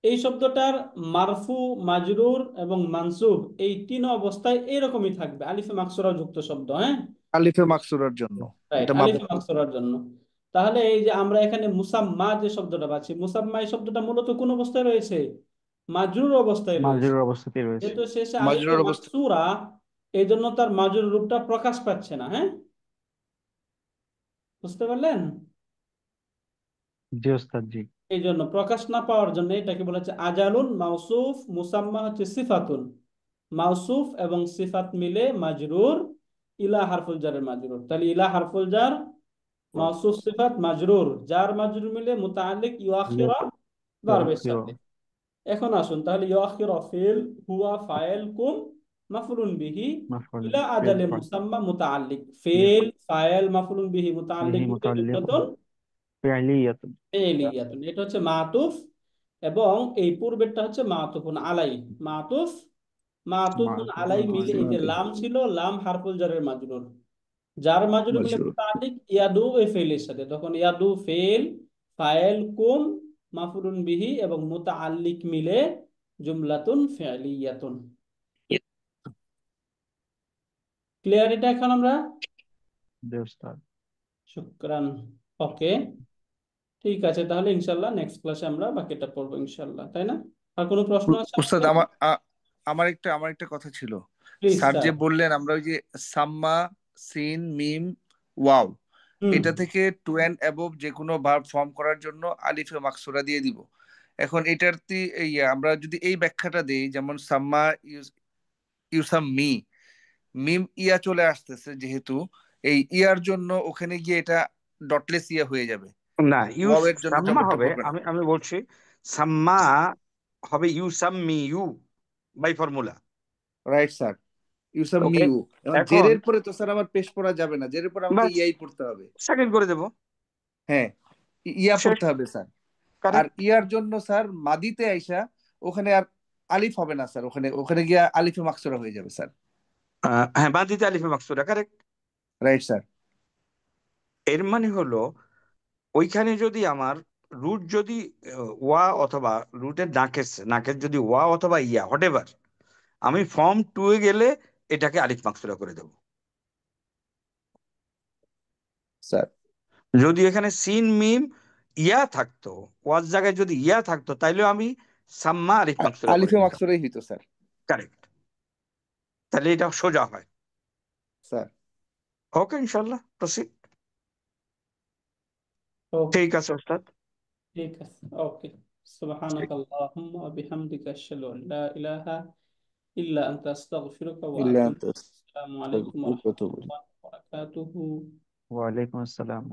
এই শব্দটার মারফু, মাজরুর এবং মানসুব এই তিন অবস্থায় এরকমই থাকবে, আলিফে মাকসুরা যুক্ত শব্দ, হ্যাঁ। আলিফে মাকসুরার জন্য রাইট, এটা আলিফে মাবুদ। মাকসুরার জন্য। তাহলে এই যে আমরা এখানে মুসাম্মা যে শব্দটা পাচ্ছি, মুসাম্মা এই শব্দটা মূলত কোন অবস্থায় রয়েছে? মাজরুর অবস্থায় রয়েছে। মাজরুর অবস্থাতে রয়েছে। যেহেতু শেষে আলিফে মাজরুর অবস্থা মাকসুরা, এই জন্য তার মাজরুর রূপটা প্রকাশ পাচ্ছে না, হ্যাঁ। বুঝতে পারলেন? জি ওস্তাদ জি। এই জন্য প্রকাশ না পাওয়ার জন্য এটাকে বলা হচ্ছে আজালুন মাউসুফ, মুসাম্মা হচ্ছে সিফাতুন। মাউসুফ এবং সিফাত মিলে মাজরুর, ইলা হারফুল জারের মাজরুর। তাহলে ইলা হারফুল জার, মাউসুফ সিফাত মাজরুর, জার মাজরুর মিলে মুতাআল্লিক ইউআখিরা ভার্বের ইউআখিরু। সাথে। এখন আসুন তাহলে ইউআখিরা ফিল, হুয়া ফাইল, কুম মাফউলুন বিহি, মাফউল ইলা feel আজালে file Musamma মুতাআল্লিক। Feel file মাফউলুন বিহি মুতাআল্লিক বিহি মিলে মুতাআল্লিক জুমলাতুন ফি'লিয়াতুন। ফেলিয়াতুন, এটা হচ্ছে মাতুফ, এবং এই পূর্বেরটা হচ্ছে মাতুফুন আলাই। মাতুফ মাতুফুন আলাই মা'তুফুন মিলে এই যে আলাইহি। লাম ছিল, লাম হারফুল জারের মাজরুর, যার মাজরুর মিলে মুতাআল্লিক ইয়াদু এ ফেলের সাথে, তখন ইয়াদু ফেল, ফাইল কুম মাফউলুন বিহি, এবং মুতাআল্লিক মিলে জুমলাতুন ফি'লিয়াতুন। ক্লিয়ার এটা এখন আমরা? জি উস্তাদ। শুকরান। ওকে, ঠিক আছে, তাহলে ইনশাল্লাহ নেক্সট ক্লাসে আমরা বাকিটা পড়বো ইনশাল্লাহ, তাই না? আর কোনো প্রশ্ন আছে উস্তাদ আপনাদের? আমার একটা কথা ছিল। Please sir sir. যে বললেন আমরা ওই যে সাম্মা, সিন, মিম, ওয়াও, এটা থেকে টু অ্যান্ড অ্যাবভ যে কোনো ভার্ব ফর্ম করার জন্য আলিফে মাকসুরা দিয়ে দিব। এখন এটার আমরা যদি এই ব্যাখ্যাটা দেই, যেমন সাম্মা ইউসাম্মি, মিম ইয়া চলে আসতেছে, যেহেতু এই ইয়ার জন্য ওখানে গিয়ে এটা ডটলেস ইয়া হয়ে যাবে, না, ওয়াও এর জন্য সাম্মা জবরটা হবে, পড়বে না। আমি বলছি সাম্মা হবে ইউসাম্মি ইউ by formula. Right sir, okay, ইউসাম্মিউ। এখন এখন জেরের পরে তো স্যার আমার পেশ পড়া যাবে না, জেরের পরে আমাকে বাস ইয়াই পড়তে হবে। সেকেন্ড করে দেবো, হ্যাঁ, ইয়া শেষ। পড়তে হবে স্যার। আর কারেক্ট। ইয়ার জন্য স্যার মাদিতে আইসা ওখানে আর আলিফ হবে না স্যার, ওখানে ওখানে গিয়া আলিফে মাকসুরা হয়ে যাবে স্যার। হ্যাঁ, বাদিতে আলিফে মাকসুরা, কারেক্ট। Right sir. এর মানে হলো ওইখানে যদি আমার রুট যদি ওয়া অথবা রুটের নাকের যদি ওয়া অথবা ইয়া হোয়াট এভার, আমি ফর্ম 2 এ গেলে এটাকে আলিফ মাকসুরা করে দেব। স্যার যদি এখানে সিন মিম ইয়া থাকতো, ওয়ার জায়গায় যদি ইয়া থাকতো, তাইলে আমি সাম্মা আলিফ মাকসুরা করে আলিফে দিতাম। মাকসুরাই হইতো স্যার। কারেক্ট, তাহলে এটা সোজা হয়। স্যার ওকে, ইনশাল্লাহ প্রসিড। ওকে, ঠিক আছে ওস্তাদ। ঠিক আছে, ওকে। সুবহানাকাল্লাহুম্মা ওয়া বিহামদিকা আশহাদু আল লা ইলাহা ইল্লা আনতা আস্তাগফিরুকা ওয়া ইল্লা আতুবু আনতা ইলাইক। আসসালামু আলাইকুম ওয়া আস্তাগফিরুকা ওয়া আতুবু ইলাইক। রাহমাতুল্লাহি ওয়া বারাকাতুহু। ওয়ালাইকুম আসসালাম।